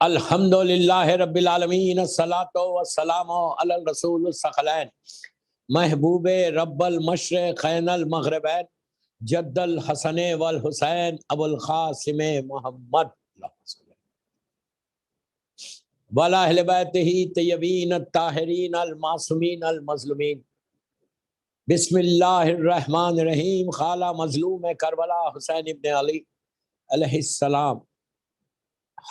الحمدللہ رب العالمین الصلاۃ والسلام علی الرسول الثقلین محبوب رب المشرقین المغربین جد الحسن والحسین ابو القاسم محمد وعلی اہل بیتہ طیبین الطاہرین المعصومین المظلومین۔ بسم اللہ الرحمن الرحیم۔ خالہ مظلوم کربلا حسین ابن علی علیہ السلام،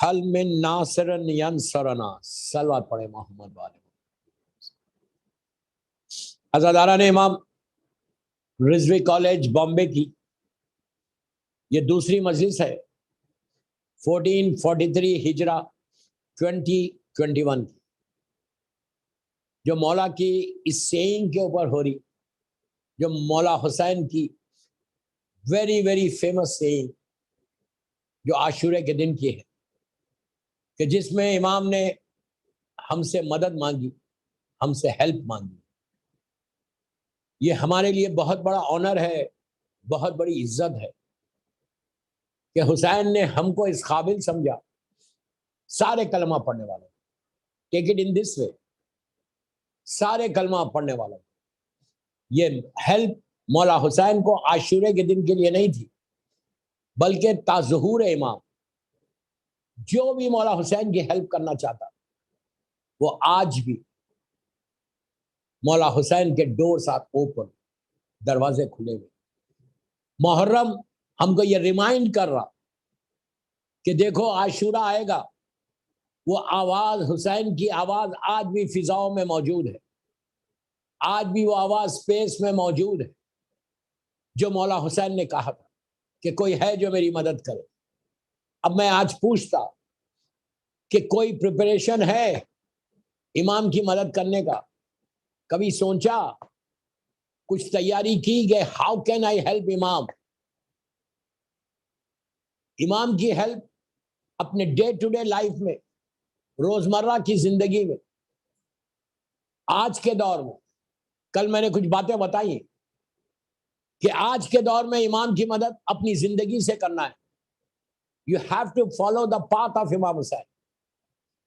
حل من ناصر ینصرنا، صلوات پڑھے محمد والے۔ عزاداران امام رضوی کالج بامبے کی یہ دوسری مجلس ہے 1443 ہجرہ 2021 کی، جو مولا کی اس سینگ کے اوپر ہو رہی، جو مولا حسین کی ویری فیمس سینگ جو عاشورے کے دن کی ہے، کہ جس میں امام نے ہم سے مدد مانگی، ہم سے ہیلپ مانگی۔ یہ ہمارے لیے بہت بڑا آنر ہے، بہت بڑی عزت ہے کہ حسین نے ہم کو اس قابل سمجھا، سارے کلمہ پڑھنے والوں، ٹیک اٹ ان دس وے، سارے کلمہ پڑھنے والوں، یہ ہیلپ مولا حسین کو عاشورے کے دن کے لیے نہیں تھی، بلکہ تا ظہور امام جو بھی مولا حسین کی ہیلپ کرنا چاہتا وہ آج بھی مولا حسین کے ڈور ساتھ اوپن، دروازے کھلے ہوئے۔ محرم ہم کو یہ ریمائنڈ کر رہا کہ دیکھو عاشورہ آئے گا، وہ آواز حسین کی آواز آج بھی فضاؤں میں موجود ہے، آج بھی وہ آواز اسپیس میں موجود ہے، جو مولا حسین نے کہا تھا کہ کوئی ہے جو میری مدد کرے۔ اب میں آج پوچھتا کہ کوئی پریپریشن ہے امام کی مدد کرنے کا؟ کبھی سوچا، کچھ تیاری کی کہ ہاؤ کین آئی ہیلپ امام؟ امام کی ہیلپ اپنے ڈے ٹو ڈے لائف میں، روزمرہ کی زندگی میں، آج کے دور میں، کل میں نے کچھ باتیں بتائی کہ آج کے دور میں امام کی مدد اپنی زندگی سے کرنا ہے۔ You have to follow the path of امام حسین۔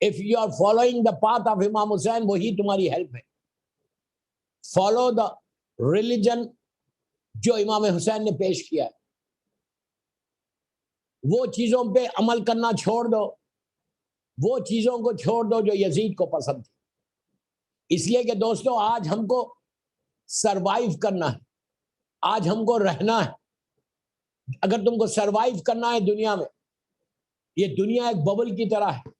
If you are following the path of امام حسین، وہی تمہاری ہیلپ ہے۔ Follow the religion جو امام حسین نے پیش کیا ہے، وہ چیزوں پہ عمل کرنا چھوڑ دو، وہ چیزوں کو چھوڑ دو جو یزید کو پسند تھی۔ اس لیے کہ دوستو، آج ہم کو سروائیو کرنا ہے، آج ہم کو رہنا ہے۔ اگر تم کو سروائیو کرنا ہے دنیا میں، یہ دنیا ایک ببل کی طرح ہے،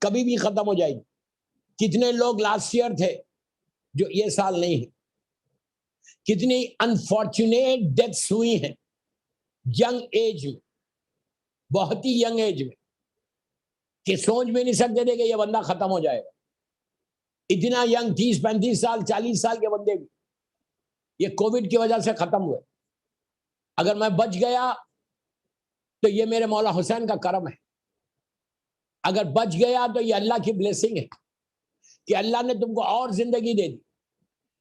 کبھی بھی ختم ہو جائے گی۔ کتنے لوگ لاسٹ ایئر تھے جو یہ سال نہیں ہیں، کتنی انفارچونیٹ ڈیتھس ہوئی ہیں ینگ ایج میں، بہت ہی ینگ ایج میں، کہ سوچ بھی نہیں سکتے تھے کہ یہ بندہ ختم ہو جائے گا۔ اتنا ینگ 30-35 سال 40 سال کے بندے بھی یہ کووڈ کی وجہ سے ختم ہوئے۔ اگر میں بچ گیا تو یہ میرے مولا حسین کا کرم ہے، اگر بچ گیا تو یہ اللہ کی بلیسنگ ہے کہ اللہ نے تم کو اور زندگی دے دی۔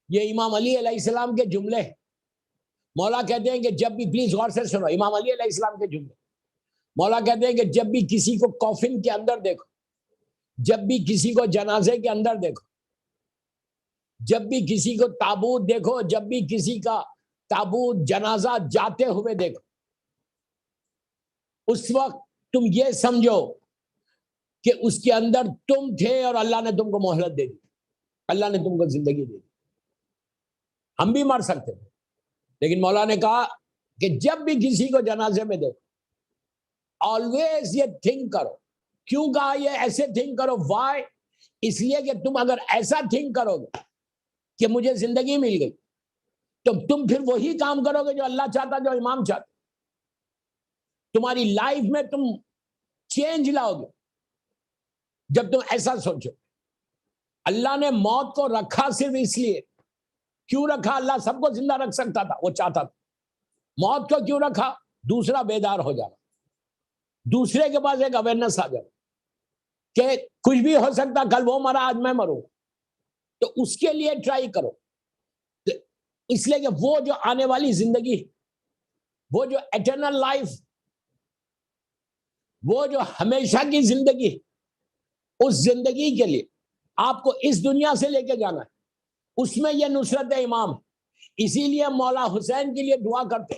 یہ امام علی علیہ السلام کے جملے ہیں۔ مولا کہتے ہیں کہ جب بھی، پلیز غور سے سنو، امام علی علیہ السلام کے جملے، مولا کہتے ہیں کہ جب بھی کسی کو کافن کے اندر دیکھو، جب بھی کسی کو جنازے کے اندر دیکھو، جب بھی کسی کو تابوت دیکھو، جب بھی کسی کا تابوت جنازہ جاتے ہوئے دیکھو، اس وقت تم یہ سمجھو کہ اس کے اندر تم تھے اور اللہ نے تم کو مہلت دے دی، اللہ نے تم کو زندگی دے دی۔ ہم بھی مر سکتے تھے، لیکن مولا نے کہا کہ جب بھی کسی کو جنازے میں دیکھو، آلویز یہ تھنک کرو۔ کیوں کہا یہ ایسے تھنک کرو؟ وائی؟ اس لیے کہ تم اگر ایسا تھنک کرو گے کہ مجھے زندگی مل گئی، تو تم پھر وہی کام کرو گے جو اللہ چاہتا، جو امام چاہتا۔ تمہاری لائف میں تم چینج لاؤ گے جب تم ایسا سوچو۔ اللہ نے موت کو رکھا صرف اس لیے، کیوں رکھا؟ اللہ سب کو زندہ رکھ سکتا تھا، وہ چاہتا تھا۔ موت کو کیوں رکھا؟ دوسرا بیدار ہو جانا، دوسرے کے پاس ایک اویئرنس آ جانا کہ کچھ بھی ہو سکتا، کل وہ مرا آج میں مروں، تو اس کے لیے ٹرائی کرو۔ اس لیے کہ وہ جو آنے والی زندگی، وہ جو ایٹرنل لائف، وہ جو ہمیشہ کی زندگی، اس زندگی کے لیے آپ کو اس دنیا سے لے کے جانا ہے، اس میں یہ نصرت امام ہے۔ اسی لیے مولا حسین کے لیے دعا کرتے،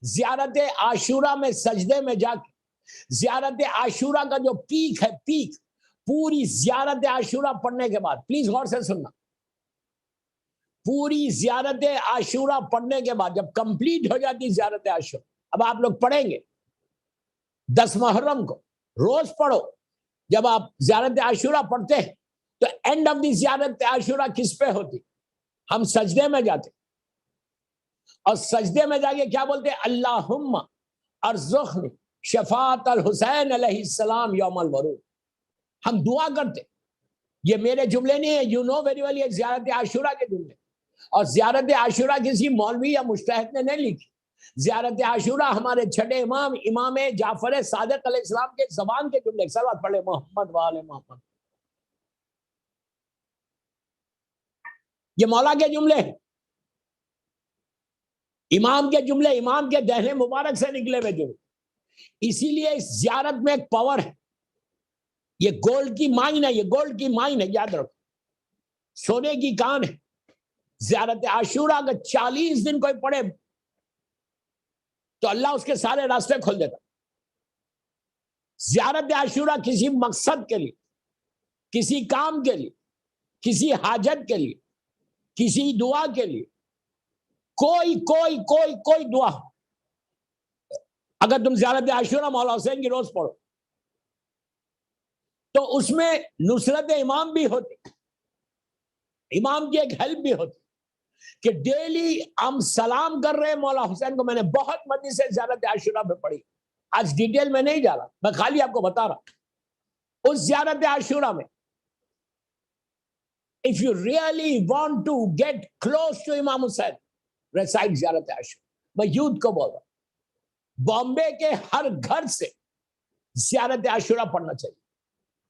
زیارت عاشورہ میں سجدے میں جا کے، زیارت عاشورہ کا جو پیک ہے، پیک پوری زیارت عاشورہ پڑھنے کے بعد، پلیز غور سے سننا، پوری زیارت عاشورہ پڑھنے کے بعد جب کمپلیٹ ہو جاتی زیارت عاشورہ، اب آپ لوگ پڑھیں گے 10 محرم کو روز پڑھو، جب آپ زیارت عاشورہ پڑھتے ہیں تو اینڈ آف دی زیارت عاشورہ کس پہ ہوتی؟ ہم سجدے میں جاتے اور سجدے میں جا کے کیا بولتے؟ اللہم ارزقنی شفاعت الحسین علیہ السلام یوم الورود۔ ہم دعا کرتے، یہ میرے جملے نہیں ہیں، یو نو ویری ویل، یہ زیارت عاشورہ کے جملے، اور زیارت عاشورہ کسی مولوی یا مجتہد نے نہیں لکھی، زیارت عاشورہ ہمارے چھٹے امام امام جعفر صادق علیہ السلام کے زبان کے جملے، صلوات پڑھے محمد وآل محمد، یہ مولا کے جملے ہیں، امام کے جملے، امام کے دہنے مبارک سے نکلے ہوئے جملے۔ اسی لیے اس زیارت میں ایک پاور ہے، یہ گولڈ کی مائن ہے، یہ گولڈ کی مائن ہے، یاد رکھو، سونے کی کان ہے۔ زیارت عاشورہ اگر 40 دن کوئی پڑھے تو اللہ اس کے سارے راستے کھول دیتا۔ زیارت عاشورہ کسی مقصد کے لیے، کسی کام کے لیے، کسی حاجت کے لیے، کسی دعا کے لیے، کوئی دعا، اگر تم زیارت عاشورہ مولا حسین کی روز پڑھو تو اس میں نصرت امام بھی ہوتی، امام کی ایک ہیلپ بھی ہوتی کہ ڈیلی ہم سلام کر رہے ہیں مولا حسین کو۔ میں نے بہت مزید سے زیارت عاشورہ پہ پڑھی، آج ڈیٹیل میں نہیں جا رہا، میں خالی آپ کو بتا رہا۔ اس زیارت عاشورہ میں if you really want to get close to امام حسین، recite زیارت عاشورہ۔ میں یوتھ کو بول رہا ہوں، بامبے کے ہر گھر سے زیارت عاشورہ پڑھنا چاہیے،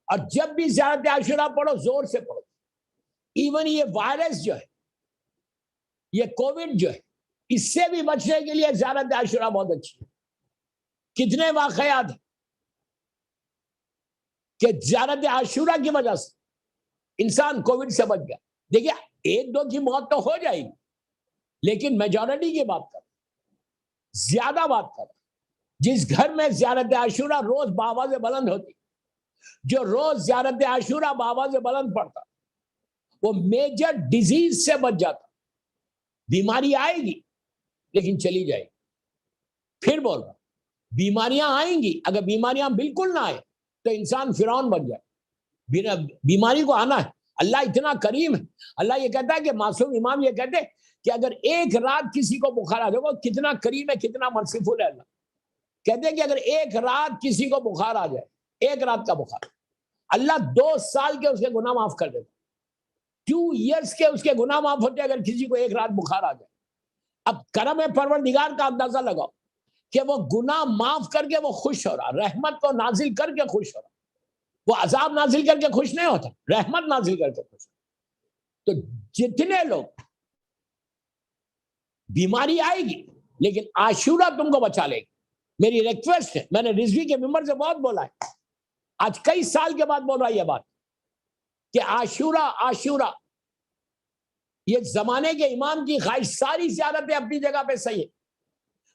اور جب بھی زیارت عاشورہ پڑھو زور سے پڑھو۔ ایون یہ وائرس جو ہے، یہ کووڈ جو ہے، اس سے بھی بچنے کے لیے زیارت عاشورہ بہت اچھی ہے۔ کتنے واقعات ہیں کہ زیارت عاشورہ کی وجہ سے انسان کووڈ سے بچ گیا۔ دیکھیے 1-2 کی موت تو ہو جائے گی، لیکن میجورٹی کی بات کر، زیادہ بات کر، جس گھر میں زیارت عاشورہ روز بآواز بلند ہوتی، جو روز زیارت عاشورہ بآواز بلند پڑتا، وہ میجر ڈیزیز سے بچ جاتا۔ بیماری آئے گی لیکن چلی جائے گی۔ پھر بول رہا، بیماریاں آئیں گی، اگر بیماریاں بالکل نہ آئے تو انسان فرعون بن جائے۔ بیماری کو آنا ہے، اللہ اتنا کریم ہے، اللہ یہ کہتا ہے کہ معصوم امام یہ کہتے ہیں کہ اگر ایک رات کسی کو بخار آ جائے، کتنا کریم ہے، کتنا مرسیفل ہے اللہ۔ کہتے ہیں کہ اگر ایک رات کسی کو بخار آ جائے، ایک رات کا بخار، اللہ 2 سال کے اس کے گناہ معاف کر دیتا، 2 ایئرس کے اس کے گناہ معاف ہوتے اگر کسی کو ایک رات بخار آ جائے۔ اب کرم پروردگار کا اندازہ لگاؤ کہ وہ گناہ معاف کر کے وہ خوش ہو رہا، رحمت کو نازل کر کے خوش ہو رہا، وہ عذاب نازل کر کے خوش نہیں ہوتا، رحمت نازل کر کے خوش ہوتا۔ تو جتنے لوگ، بیماری آئے گی لیکن عاشورہ تم کو بچا لے گی۔ میری ریکویسٹ ہے، میں نے رضوی کے ممبر سے بہت بولا ہے، آج کئی سال کے بعد بول رہا ہے یہ بات کہ عاشورہ یہ زمانے کے امام کی خواہش، ساری زیارتیں اپنی جگہ پہ صحیح ہے،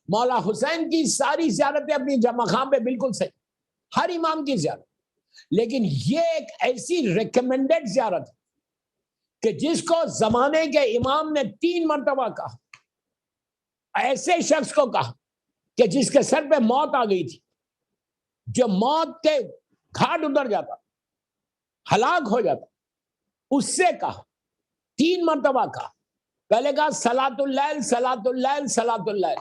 مولا حسین کی ساری زیارتیں اپنی مقام پہ بالکل صحیح، ہر امام کی زیارت، لیکن یہ ایک ایسی ریکمینڈڈ زیارت ہے کہ جس کو زمانے کے امام نے 3 مرتبہ کہا، ایسے شخص کو کہا کہ جس کے سر پہ موت آ گئی تھی، جو موت کے گھاٹ اتر جاتا، ہلاک ہو جاتا، اس سے کہا، 3 مرتبہ کہا۔ پہلے کہا صلاۃ اللیل، صلاۃ اللیل، صلاۃ اللیل،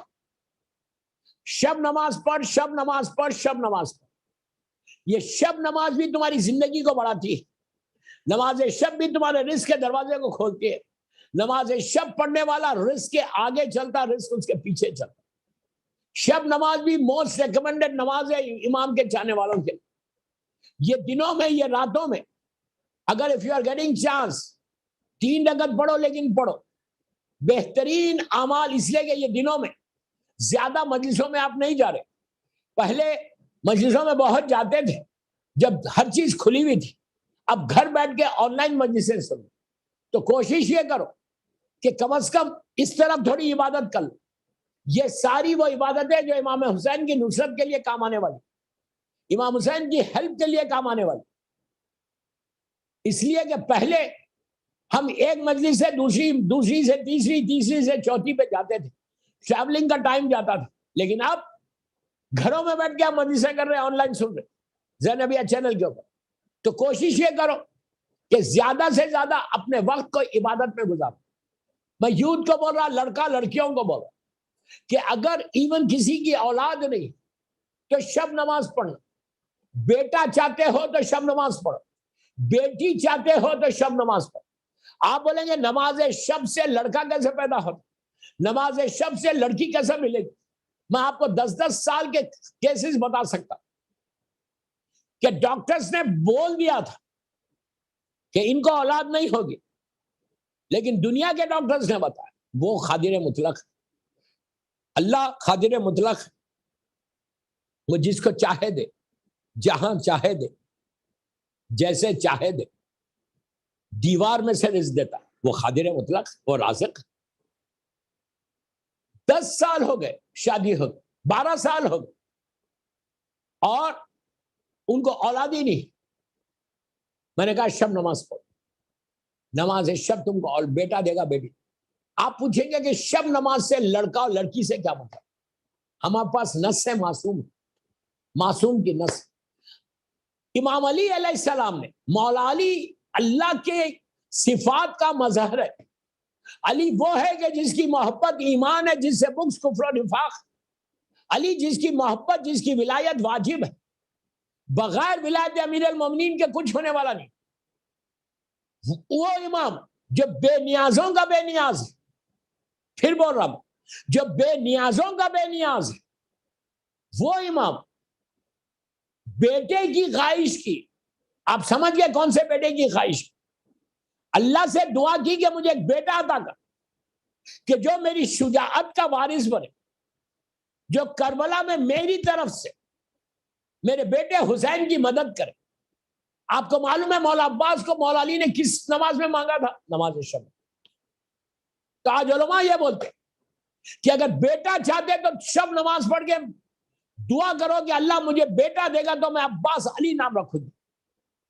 شب نماز پڑھ، شب نماز پڑھ، شب نماز پڑھ۔ یہ شب نماز بھی تمہاری زندگی کو بڑھاتی ہے، نماز شب بھی تمہارے رزق کے دروازے کو کھولتی ہے۔ نماز شب پڑھنے والا رزق کے آگے چلتا، رزق اس کے پیچھے چلتا۔ شب نماز بھی موسٹ ریکمینڈڈ نماز ہے امام کے چاہنے والوں کے۔ یہ دنوں میں، یہ راتوں میں، اگر if you are getting chance 3 رکعت پڑھو، لیکن پڑھو بہترین اعمال، اس لیے کہ یہ دنوں میں زیادہ مجلسوں میں آپ نہیں جا رہے۔ پہلے مجلسوں میں بہت جاتے تھے جب ہر چیز کھلی ہوئی تھی، اب گھر بیٹھ کے آن لائن مجلسیں سنو، تو کوشش یہ کرو کہ کم از کم اس طرف تھوڑی عبادت کر لو. یہ ساری وہ عبادتیں جو امام حسین کی نصرت کے لیے کام آنے والی، امام حسین کی ہیلپ کے لیے کام آنے والی. اس لیے کہ پہلے ہم ایک مجلس سے دوسری سے تیسری سے چوتھی پہ جاتے تھے، ٹریولنگ کا ٹائم جاتا تھا. لیکن اب گھروں میں بیٹھ کے ہم مجلسیں کر رہے ہیں، آن لائن سن رہے زینبیہ چینل کے اوپر. تو کوشش یہ کرو کہ زیادہ سے زیادہ اپنے وقت کو عبادت میں گزارو. میں یوتھ کو بول رہا، لڑکا لڑکیوں کو بول رہا کہ اگر ایون کسی کی اولاد نہیں تو شب نماز پڑھنا. بیٹا چاہتے ہو تو شب نماز پڑھو، بیٹی چاہتے ہو تو شب نماز پڑھو. آپ بولیں گے نماز شب سے لڑکا کیسے پیدا ہوتا، نماز شب سے لڑکی کیسے ملے گی؟ میں آپ کو 10 سال کے کیسز بتا سکتا کہ ڈاکٹرز نے بول دیا تھا کہ ان کو اولاد نہیں ہوگی، لیکن دنیا کے ڈاکٹرز نے بتایا وہ قادر مطلق، اللہ قادر مطلق، وہ جس کو چاہے دے، جہاں چاہے دے، جیسے چاہے دے، دیوار میں سے رزق دیتا، وہ قادر مطلق، وہ رازق. 10 سال ہو گئے شادی ہو گئی، 12 سال ہو گئے اور ان کو اولاد ہی نہیں. میں نے کہا شب نماز پڑھو، نماز شب تم کو اور بیٹا دے گا بیٹی. آپ پوچھیں گے کہ شب نماز سے لڑکا اور لڑکی سے کیا مطلب؟ ہمارے پاس نص ہے، معصوم کی نص. امام علی علیہ السلام نے، مولا علی اللہ کے صفات کا مظہر ہے. علی وہ ہے کہ جس کی محبت ایمان ہے، جس سے بغض کفر و نفاق. علی جس کی محبت، جس کی ولایت واجب ہے، بغیر ولایت امیر المومنین کے کچھ ہونے والا نہیں. وہ امام جو بے نیازوں کا بے نیاز ہے، پھر بول رہا ہوں، جو بے نیازوں کا بے نیاز ہے، وہ امام بیٹے کی خواہش کی. آپ سمجھ گئے کون سے بیٹے کی خواہش؟ اللہ سے دعا کی کہ مجھے ایک بیٹا عطا کر کہ جو میری شجاعت کا وارث بنے، جو کربلا میں میری طرف سے میرے بیٹے حسین کی مدد کرے. آپ کو معلوم ہے مولا عباس کو مولا علی نے کس نماز میں مانگا تھا؟ نماز شب. تو آج علماء یہ بولتے کہ اگر بیٹا چاہتے تو شب نماز پڑھ کے دعا کرو کہ اللہ مجھے بیٹا دے گا تو میں عباس علی نام رکھوں گی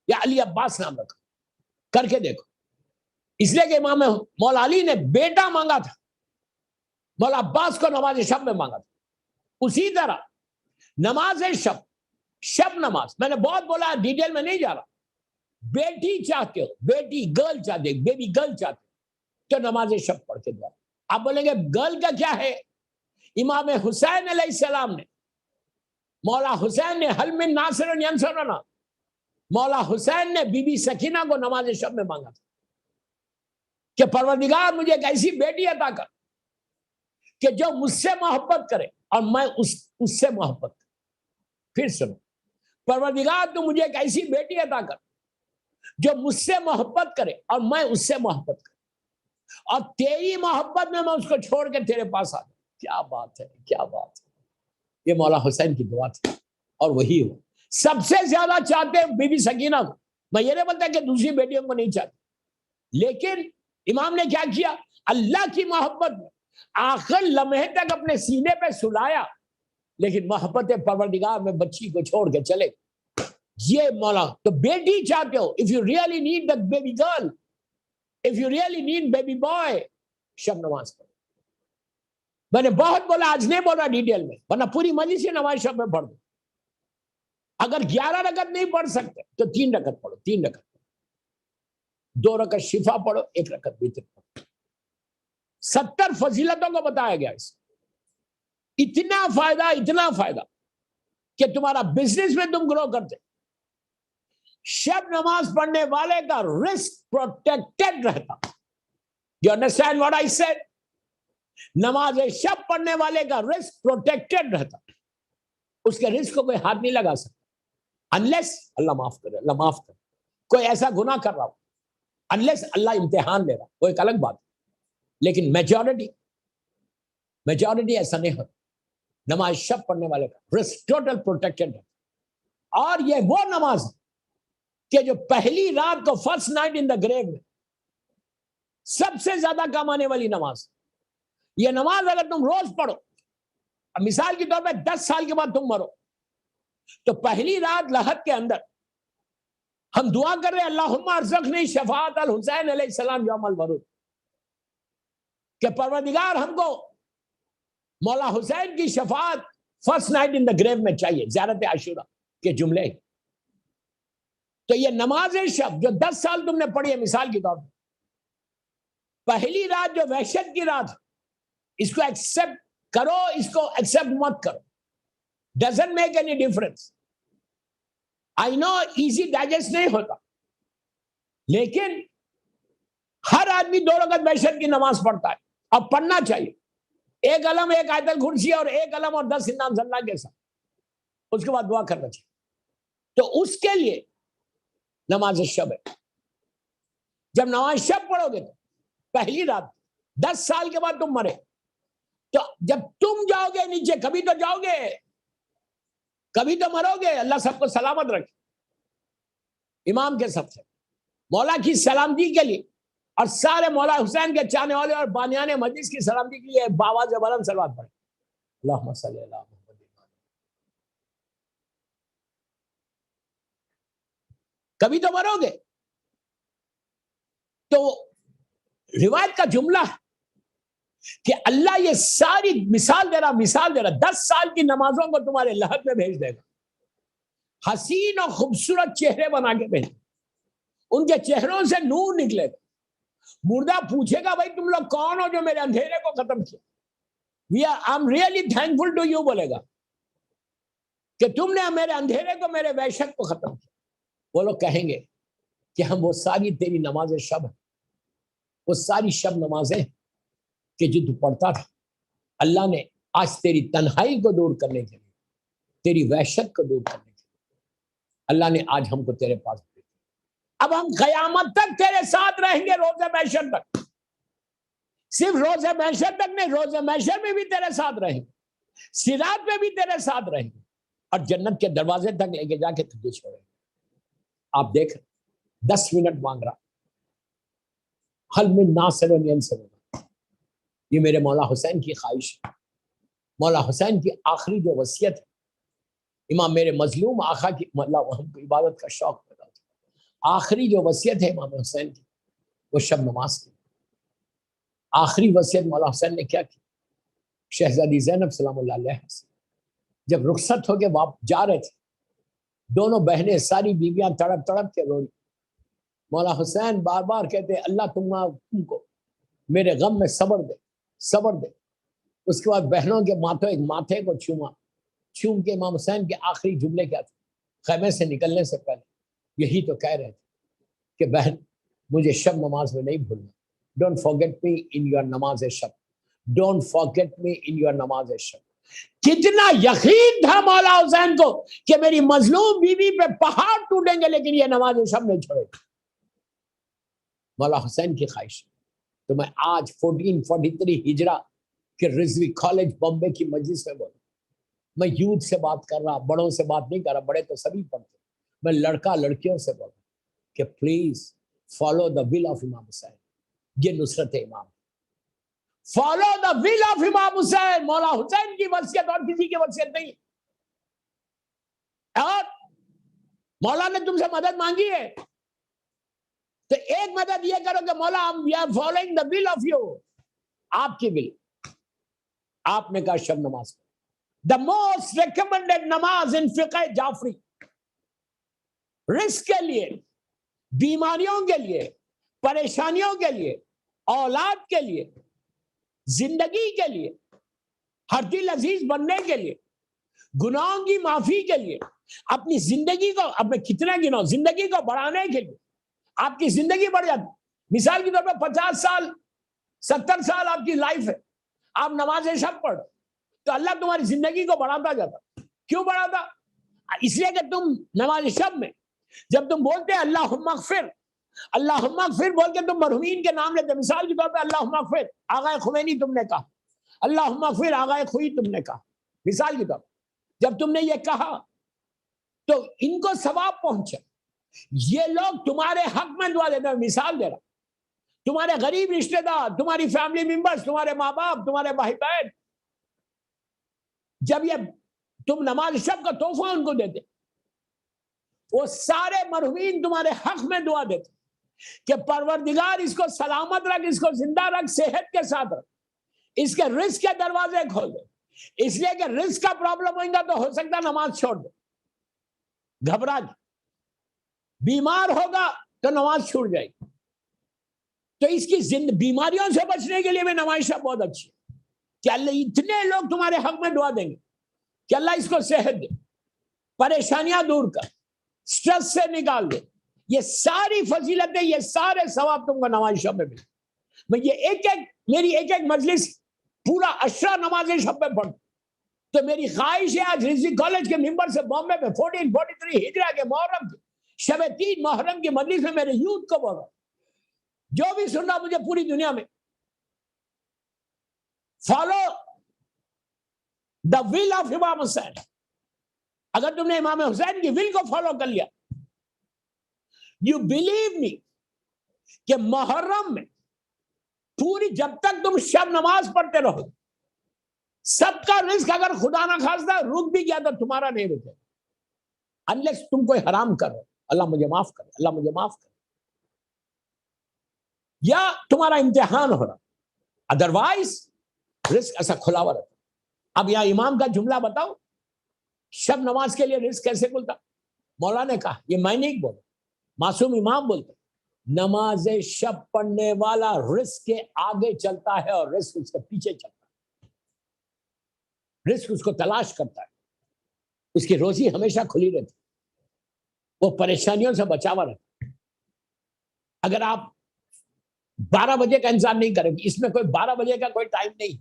یا علی عباس نام رکھوں. کر کے دیکھو. اس لیے کہ امام مولا علی نے بیٹا مانگا تھا، مولا عباس کو نماز شب میں مانگا تھا. اسی طرح نماز شب نماز، میں نے بہت بولا، ڈیٹیل میں نہیں جا رہا. بیٹی چاہتے ہو، بیٹی گرل چاہتے، بیبی گرل چاہتے تو نماز شب پڑھ کے دعا. آپ بولیں گے گرل کا کیا ہے؟ امام حسین علیہ السلام نے، مولا حسین نے حل من ناصر ینصرنا، مولا حسین نے بی بی سکینہ کو نماز شب میں مانگا تھا کہ پروردگار مجھے ایک ایسی بیٹی عطا کر کہ جو مجھ سے محبت کرے اور میں اس سے محبت کروں. پھر سنو، پروردگار تو مجھے ایک ایسی بیٹی عطا کر جو مجھ سے محبت کرے اور میں اس سے محبت کروں، اور تیری محبت میں اس کو چھوڑ کے تیرے پاس آ جاؤں. کیا بات ہے، کیا بات ہے. یہ مولا حسین کی دعا تھی اور وہی ہو. سب سے زیادہ چاہتے ہیں بی بی سکینہ کو. میں یہ نہیں بولتا کہ دوسری بیٹیوں کو نہیں چاہتے، لیکن امام نے کیا کیا؟ اللہ کی محبت میں آخر لمحے تک اپنے سینے پہ سلایا، لیکن محبت پروردگار میں بچی کو چھوڑ کے چلے. یہ مولا تو بیٹی چاہتے ہو، if you really need the baby girl, if you really need baby boy، شب نماز پڑھو. میں نے بہت بولا، آج نہیں بولا ڈیٹیل میں، ورنہ پوری مجلس سے نماز شب میں پڑھ دو. اگر 11 رکعت نہیں پڑھ سکتے تو 3 رکعت پڑھو، 3 رکعت، 2 رکعت شفا پڑھو، 1 رکعت وتر پڑھو. 70 فضیلتوں کو بتایا گیا. اس اتنا فائدہ کہ تمہارا بزنس میں تم گرو کرتے. شب نماز پڑھنے والے کا رزق پروٹیکٹڈ رہتا. You understand what I said؟ نماز شب پڑھنے والے کا رزق پروٹیکٹڈ رہتا. اس کے رزق کو کوئی ہاتھ نہیں لگا سکتا unless اللہ معاف کرے، اللہ معاف کرے، کوئی ایسا گناہ کر رہا ہو، unless اللہ امتحان لے رہا، وہ ایک الگ بات ہے. لیکن میجورٹی ایسا نہیں ہوتا. نماز شب پڑھنے والے کا رزق ٹوٹل پروٹیکٹڈ ہے. اور یہ وہ نماز کہ جو پہلی رات کو فرسٹ نائٹ ان دا گریو میں سب سے زیادہ کام آنے والی نماز، یہ نماز اگر تم روز پڑھو، مثال کے طور پہ 10 سال کے بعد تم مرو تو پہلی رات لحد کے اندر ہم دعا کر رہے اللہم ارزقنی شفاعت الحسین علیہ السلام یوم الورود، کہ پروردگار ہم کو مولا حسین کی شفاعت فرسٹ نائٹ ان دا گریو میں چاہیے، زیارت عاشورہ کے جملے۔ تو یہ نماز شب جو 10 سال تم نے پڑھی ہے، مثال کے طور پر پہلی رات جو وحشت کی رات، اس کو ایکسپٹ کرو، اس کو ایکسپٹ مت کرو، doesn't make any difference. I know easy digest نہیں ہوتا، لیکن ہر آدمی 2 رکعت وحشت کی نماز پڑھتا ہے، اب پڑھنا چاہیے، ایک علم، ایک آیت الکرسی اور ایک علم اور 10 انا انزلنا کے ساتھ، اس کے بعد دعا کرنا چاہیے۔ تو اس کے لیے نماز شب ہے۔ جب نماز شب پڑھو گے تو پہلی رات 10 سال کے بعد تم مرے تو جب تم جاؤ گے نیچے، کبھی تو جاؤ گے، کبھی تو مرو گے، اللہ سب کو سلامت رکھے۔ امام کے سب سے مولا کی سلامتی کے لیے اور سارے مولا حسین کے چاہنے والے اور بانیان مجلس کی سلامتی کے لیے باواز بلند صلوات پڑھیں، اللہم صلی اللہ محمد۔ کبھی تو مرو گے۔ تو روایت کا جملہ ہے کہ اللہ یہ ساری مثال دے رہا 10 سال کی نمازوں کو تمہارے لحد میں بھیج دے گا، حسین اور خوبصورت چہرے بنا کے بھیج، ان کے چہروں سے نور نکلے گا، مردہ پوچھے گا بھائی تم لوگ کون ہو جو میرے اندھیرے کو ختم کیا، I'm really thankful to you، بولے گا کہ تم نے میرے اندھیرے کو، میرے وحشت کو ختم کیا۔ وہ لوگ کہیں گے کہ ہم وہ ساری تیری نماز شب ہیں، وہ ساری شب نمازیں کہ جو تو پڑھتا تھا، اللہ نے آج تیری تنہائی کو دور کرنے کے لیے، تیری وحشت کو دور کرنے کے لیے اللہ نے آج ہم کو تیرے پاس بھیجا۔ اب ہم قیامت تک تیرے ساتھ رہیں گے، روز محشر تک، صرف روز محشر تک نہیں، روز محشر میں بھی تیرے ساتھ رہیں گے، صراط میں بھی تیرے ساتھ رہیں گے، اور جنت کے دروازے تک لے کے جا کے تجھے چھوڑیں گے۔ آپ دیکھ 10 منٹ مانگ رہا، حل من ناصر ینصر، یہ میرے مولا حسین کی خواہش ہے، مولا حسین کی آخری جو وصیت ہے، امام میرے مظلوم آقا کی، اللہ ہم کو عبادت کا شوق پیدا ہوتا، آخری جو وصیت ہے امام حسین کی، وہ شب نماز کی۔ آخری وصیت مولا حسین نے کیا کی؟ شہزادی زینب سلام اللہ علیہ سے جب رخصت ہو کے جا رہے تھے، دونوں بہنیں، ساری بیویاں تڑپ تڑپ کے رو رہی، مولا حسین بار بار کہتے اللہ تم کو میرے غم میں صبر دے، صبر دے۔ اس کے بعد بہنوں کے ماتھے کو چوم کے امام حسین کے آخری جملے کیا تھے؟ خیمے سے نکلنے سے پہلے یہی تو کہہ رہے تھے کہ بہن مجھے شب نماز میں نہیں بھولنا، don't forget me in your نماز شب، don't forget me in your نماز شب۔ کتنا یقین تھا مولا حسین کو کہ میری مظلوم بیوی پہ پہاڑ ٹوٹیں گے لیکن یہ نماز شب نہیں چھوڑے گا۔ مولا حسین کی خواہش۔ تو میں آج 1443 ہجرہ کے رضوی کالج بمبے کی مجلس میں بولا، میں یوتھ سے بات کر رہا، بڑوں سے بات نہیں کر رہا، بڑے تو سبھی پڑھتے، میں لڑکا لڑکیوں سے بول رہا کہ please follow the will of امام حسین، یہ نصرت امام، فالو دا ول آف امام حسین، مولا حسین کی وصیت اور کسی کی وصیت نہیں۔ اور مولا نے تم سے مدد مانگی ہے تو ایک مدد یہ کرو کہ مولا we are following the will of you، آپ کی will۔ آپ نے کہا شب نماز، the most recommended نماز ان فقہ جعفری، رزق کے لیے، بیماریوں کے لیے، پریشانیوں کے لیے، اولاد کے لیے، زندگی کے لیے، ہر دل عزیز بننے کے لیے، گناہوں کی معافی کے لیے، اپنی زندگی کو، اپنے کتنے گناہ، زندگی کو بڑھانے کے لیے، آپ کی زندگی بڑھ جاتی۔ مثال کے طور پہ 50 سال 70 سال آپ کی لائف ہے، آپ نماز شب پڑھ تو اللہ تمہاری زندگی کو بڑھاتا جاتا۔ کیوں بڑھاتا؟ اس لیے کہ تم نماز شب میں جب تم بولتے ہیں اللہم اغفر، اللہم اغفر بول کے تم مرحومین کے نام لیتے، مثال کے طور پہ اللہم اغفر آغا خمینی تم نے کہا، اللہم اغفر آغا خوئی تم نے کہا، مثال کے طور پہ جب تم نے یہ کہا تو ان کو ثواب پہنچا، یہ لوگ تمہارے حق میں دعا دیتے ہیں. مثال دے رہا, تمہارے غریب رشتہ دار, تمہاری فیملی ممبرز, تمہارے ماں باپ, تمہارے بھائی بہن, جب یہ تم نماز شب کا تحفہ ان کو دیتے, وہ سارے مرحومین تمہارے حق میں دعا دیتے کہ پروردگار اس کو سلامت رکھ, اس کو زندہ رکھ, صحت کے ساتھ رکھ, اس کے رزق کے دروازے کھول دے. اس لیے کہ رزق کا پرابلم ہوگا تو ہو سکتا ہے نماز چھوڑ دے, گھبرا جائے, بیمار ہوگا تو نماز چھوٹ جائے گی. تو اس کی بیماریوں سے بچنے کے لیے بھی نماز شب بہت اچھی ہے کہ اللہ اتنے لوگ تمہارے حق میں دعا دیں گے کہ اللہ اس کو صحت دے, پریشانیاں دور کر, سٹریس سے نکال دے. یہ ساری فضیلتیں, یہ سارے ثواب تم کو نماز شب میں ملے. میں یہ میری ایک مجلس پورا 18 نماز شب میں پڑھوں تو میری خواہش ہے آج رزق کالج کے ممبر سے بامبے میں 1443 ہجرہ کے محرم کے شب 3 محرم کی مجلس میں میرے یوتھ کو بول رہا ہوں, جو بھی سن رہا مجھے پوری دنیا میں, فالو دا ول آف امام حسین. اگر تم نے امام حسین کی ول کو فالو کر لیا, یو بلیو می کہ محرم میں پوری جب تک تم شب نماز پڑھتے رہو, سب کا رزق اگر خدا نہ خواستہ رک بھی گیا تو تمہارا نہیں رکے, انلیس تم کوئی حرام کر رہے, اللہ مجھے معاف کرے, اللہ مجھے معاف کرے, یا تمہارا امتحان ہو رہا, ادروائز رزق ایسا کھلا ہوا رہتا. اب یہاں امام کا جملہ بتاؤ, شب نماز کے لیے رزق کیسے کھلتا؟ مولانا نے کہا, یہ میں نہیں بولا, معصوم امام بولتے, نماز شب پڑھنے والا رزق کے آگے چلتا ہے اور رزق اس کے پیچھے چلتا ہے. رزق اس کو تلاش کرتا ہے, اس کی روزی ہمیشہ کھلی رہتی, وہ پریشانیوں سے بچا ہوا رہتا. اگر آپ 12 بجے کا انتظار نہیں کریں گے, اس میں کوئی 12 بجے کا کوئی ٹائم نہیں,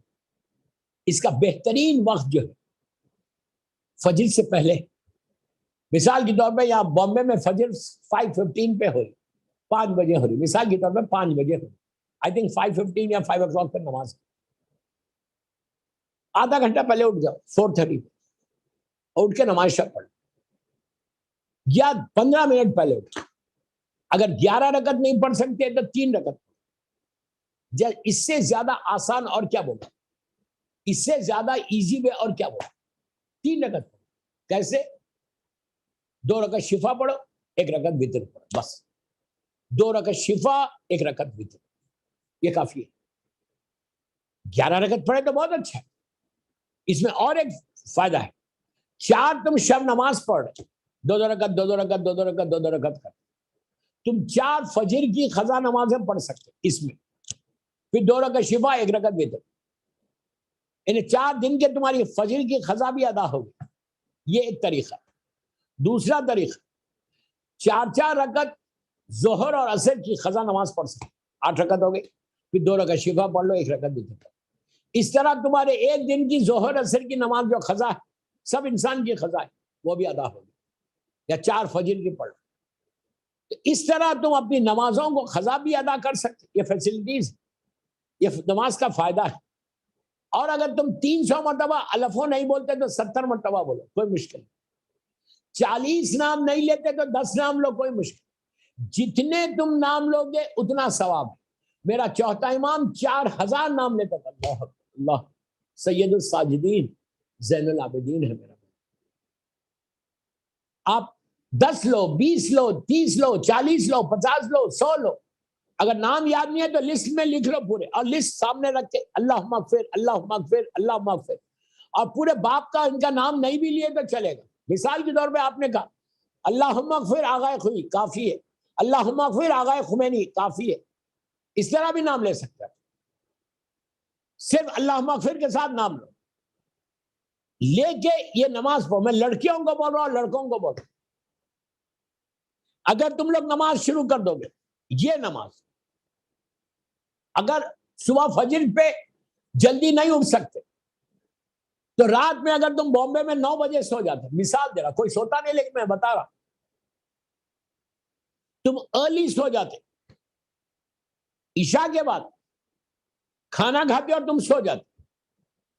اس کا بہترین وقت جو ہے فجر سے پہلے. مثال کے طور پہ یہاں بامبے میں فجر 5:15 پہ ہوئی, 5 بجے ہو رہی, مثال کے طور پہ 5 بجے ہوئی, آئی تھنک 5:15 یا 5 o'clock پہ نماز. آدھا گھنٹہ پہلے اٹھ جاؤ, 4:30 پہ اٹھ کے نماز شب پڑھ, یا 15 منٹ پہلے اٹھ. اگر 11 رکعت نہیں پڑھ سکتے تو 3 رکعت. اس سے زیادہ آسان اور کیا بولا, اس سے زیادہ ایزی وے اور کیا بولا, 3 رکعت پڑھو. کیسے؟ 2 رکعت شفا پڑھو, 1 رکعت وتر پڑھو, بس 2 رکعت شفا, 1 رکعت وتر, یہ کافی ہے. 11 رکعت پڑھے تو بہت اچھا ہے. اس میں اور ایک فائدہ ہے, 4 تم شب نماز پڑھ رہے, 2 رکعت 2 رکعت 2 رکعت 2 رکعت کر, تم 4 فجر کی قضا نمازیں پڑھ سکتے اس میں, پھر 2 رکعت شفا, 1 رکعت وتر, یعنی 4 دن کے تمہاری فجر کی قضا بھی ادا ہوگی. یہ ایک طریقہ. دوسرا طریقہ, 4 رکعت ظہر اور عصر کی قضا نماز پڑھ سکتے, 8 رکعت ہو گئی, پھر 2 رکعت شفا پڑھ لو, 1 رکعت وتر پڑھ. اس طرح تمہارے ایک دن کی ظہر عصر کی نماز جو قضا ہے, سب انسان کی قضا ہے, وہ بھی ادا ہوگی, یا 4 فجر کی پڑھ لو. تو اس طرح تم اپنی نمازوں کو قضا بھی ادا کر سکتے. یہ فیسلٹیز, یہ نماز کا فائدہ ہے. اور اگر تم 300 مرتبہ الفو نہیں بولتے تو 70 مرتبہ بولو, کوئی مشکل نہیں. 40 نام نہیں لیتے تو 10 نام لو, کوئی مشکل. جتنے تم نام لوگے اتنا ثواب. میرا چوتھا امام 4000 نام لیتا تھا. اللہ اللہ, سید الساجدین زین العابدین ہے میرا. آپ 10 لو, 20 لو, 30 لو, 40 لو, 50 لو, 100 لو. اگر نام یاد نہیں ہے تو لسٹ میں لکھ لو پورے, اور لسٹ سامنے رکھ کے اللہم اغفر اللہم اغفر اللہم اغفر, اور پورے باپ کا ان کا نام نہیں بھی لیے تو چلے گا. مثال کے طور پہ آپ نے کہا اللہم اغفر آغائے خوئی, کافی ہے. اللہم اغفر آغائے خمینی, کافی ہے. اس طرح بھی نام لے سکتے ہیں, صرف اللہم اغفر کے ساتھ نام لو. لے کے یہ نماز پڑھو. میں لڑکیوں کو بول رہا ہوں, لڑکوں کو بول رہا ہوں. اگر تم لوگ نماز شروع کر دو گے, یہ نماز اگر صبح فجر پہ جلدی نہیں اٹھ سکتے تو رات میں اگر تم بامبے میں 9 بجے سو جاتے, مثال دے رہا, کوئی سوتا نہیں لیکن میں بتا رہا, تم ارلی سو جاتے, عشاء کے بعد کھانا کھاتے اور تم سو جاتے,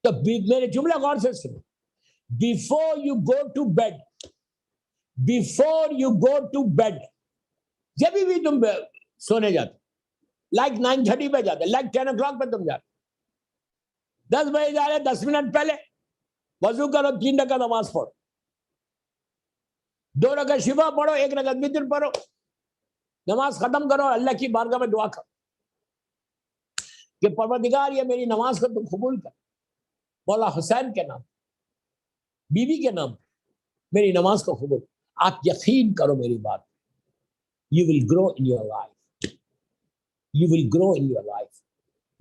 تو میرے جملے غور سے سنو. Before you go to bed, جب بھی تم سونے جاتے لائک 9:30 پہ جاتے, لائک 10 o'clock پہ تم جاتے, 10 بجے جا رہے 10 منٹ پہلے وضو کرو, 3 رکعت نماز پڑھو, 2 رکعت شفا پڑھو, 1 رکعت وتر پڑھو, نماز ختم کرو, اللہ کی بارگاہ میں دعا کرو کہ پروردگار یہ میری نماز کو تم قبول کر, مولا حسین کے نام, بیوی کے نام میری نماز کو قبول. آپ یقین کرو میری بات, you will grow in your life, you will grow in your life.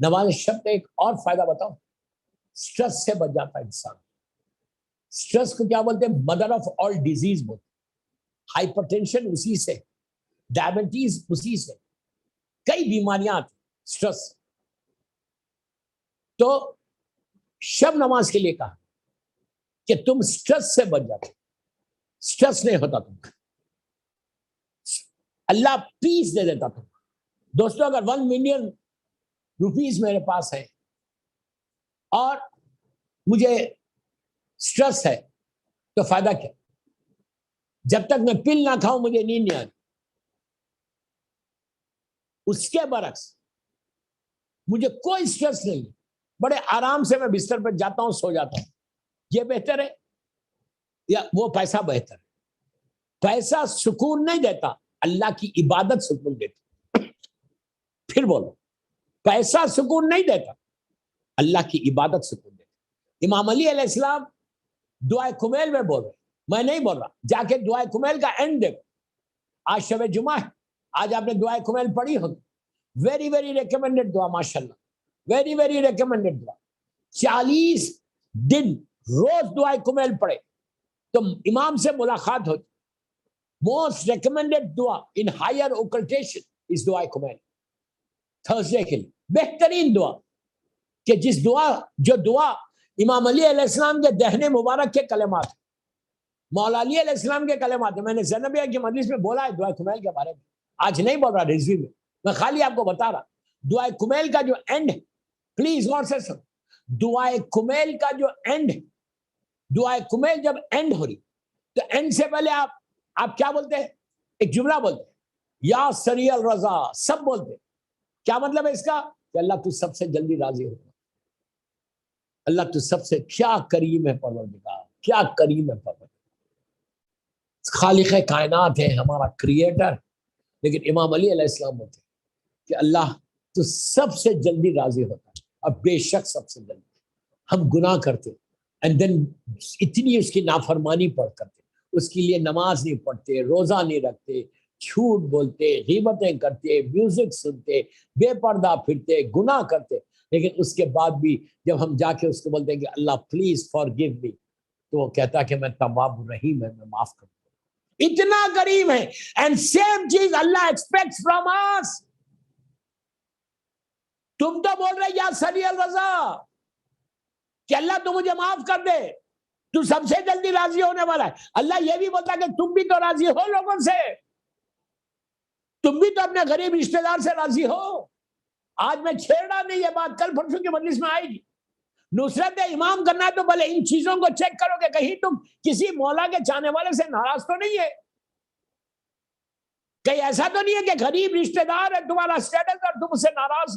نماز شب کا ایک اور فائدہ بتاؤں, سٹریس سے بچ جاتا ہے انسان. سٹریس کو کیا بولتے ہیں؟ مدر آف آل ڈیزیز بولتے ہیں. ہائپر ٹینشن اسی سے, ڈائبٹیز اسی سے, کئی بیماریاں آتی سٹریس. تو شب نماز کے لیے کہا کہ تم سٹریس سے بچ جاتے, سٹریس نہیں ہوتا تم, اللہ پیس دے دیتا تم. دوستو اگر 1 ملین روپیز میرے پاس ہے اور مجھے سٹریس ہے تو فائدہ کیا؟ جب تک میں پل نہ کھاؤں مجھے نیند نہیں آتی. اس کے برعکس مجھے کوئی سٹریس نہیں, بڑے آرام سے میں بستر پر جاتا ہوں, سو جاتا ہوں. یہ بہتر ہے یا وہ پیسہ بہتر ہے؟ پیسہ سکون نہیں دیتا, اللہ کی عبادت سکون دیتی. پھر بولو, پیسہ سکون نہیں دیتا, اللہ کی عبادت سکون دیتی. امام علی علیہ السلام دعائے کمیل میں بول رہے, میں نہیں بول رہا, جا کے دعائے کمیل کا اینڈ دیکھو. آج شب جمعہ ہے, آج آپ نے دعائے کمیل پڑھی ہوگی, ویری ویری ریکمینڈڈ دعا, ماشاءاللہ, ویری ویری ریکمینڈڈ دعا. 40 دن روز دعائے کمیل پڑھے تو امام سے ملاقات ہوتی. موسٹ ریکمینڈڈ دعا ان ہائر اوکلٹیشن اس دعائے کمیل تھرسڈے کے لیے, بہترین دعا. کہ جس جو دعا امام علی علیہ السلام کے دہنے مبارک کے کلمات, مولا علی علیہ السلام کے کلمات. میں نے زینبیہ کی مجلس میں بولا ہے دعائے کمیل کے بارے میں, آج نہیں بول رہا رضوی میں خالی آپ کو بتا رہا. دعائے کمیل کا جو اینڈ ہے, پلیز غور سے سنو, دعائے کمیل کا جو اینڈ ہے, دعائے کمیل جب اینڈ ہو رہی تو اینڈ سے پہلے آپ کیا بولتے ہیں؟ ایک جملہ بولتے ہیں, یا سری الرضا, سب بولتے ہیں. کیا مطلب ہے اس کا؟ کہ اللہ تو سب سے جلدی راضی ہو, اللہ تو سب سے, کیا کریم ہے پروردگار, کیا کریم ہے پروردگار. خالق کائنات ہے, ہمارا کریٹر. لیکن امام علی علیہ السلام ہوتے کہ اللہ تو سب سے جلدی راضی ہوتا ہے, اور بے شک سب سے جلدی. ہم گناہ کرتے اینڈ دین اتنی اس کی نافرمانی پڑھ کرتے, اس کے لیے نماز نہیں پڑھتے, روزہ نہیں رکھتے, جھوٹ بولتے, غیبتیں کرتے, میوزک سنتے, بے پردہ پھرتے, گناہ کرتے. لیکن اس کے بعد بھی جب ہم جا کے اس کو بولتے ہیں کہ اللہ پلیز فارگیو می, تو وہ کہتا کہ میں تواب رحیم ہے, میں معاف کروں. اتنا کریم ہے. اینڈ سیم چیز اللہ ایکسپیکٹس فرام اس. تم تو بول رہے یا سری الرضا کہ اللہ تو مجھے معاف کر دے, تو سب سے جلدی راضی ہونے والا ہے. اللہ یہ بھی بولتا کہ تم بھی تو راضی ہو لوگوں سے, تم بھی تو اپنے غریب رشتہ دار سے راضی ہو. آج میں چھیڑ رہا نہیں یہ بات, کل پرسوں کی مجلس میں آئے گی. نصرت امام کرنا ہے تو بھلے ان چیزوں کو چیک کرو کہ کہیں تم کسی مولا کے چاہنے والے سے ناراض تو نہیں ہے, کہیں ایسا تو نہیں ہے کہ غریب رشتہ دار ہے تمہارا اسٹیٹس اور تم اس سے ناراض.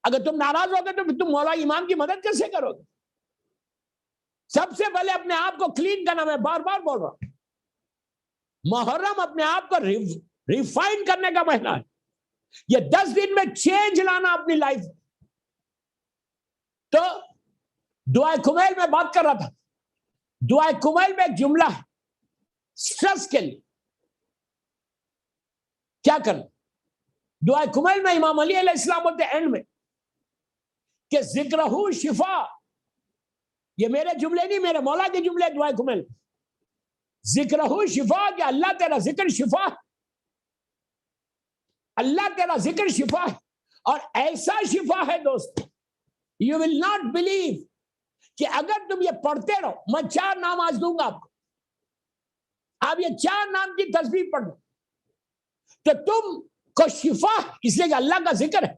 اگر تم ناراض ہوگے تو تم مولا امام کی مدد کیسے کرو گے؟ سب سے پہلے اپنے آپ کو کلین کرنا, میں بار بار بول رہا ہوں. محرم اپنے آپ کو ریفائن کرنے کا مہینہ ہے. یہ 10 دن میں چینج لانا اپنی لائف. تو دعائے کمیل میں بات کر رہا تھا, دعائے کمیل میں ایک جملہ ہے سٹریس کے لیے کیا کرنا. دعائے کمیل میں امام علی علیہ السلام بولتے ہیں اینڈ میں کہ ذکرہ شفا. یہ میرے جملے نہیں, میرے مولا کے جملے. دعائے کمیل ذکرہ شفا, کہ اللہ تیرا ذکر شفا, اللہ تیرا ذکر شفا ہے. اور ایسا شفا ہے دوست, یو ول ناٹ بلیو, کہ اگر تم یہ پڑھتے رہو, میں 4 نام آج دوں گا آپ کو, آپ یہ 4 نام کی تسبیح پڑھ لو تو تم کو شفا, اس لیے کہ اللہ کا ذکر ہے.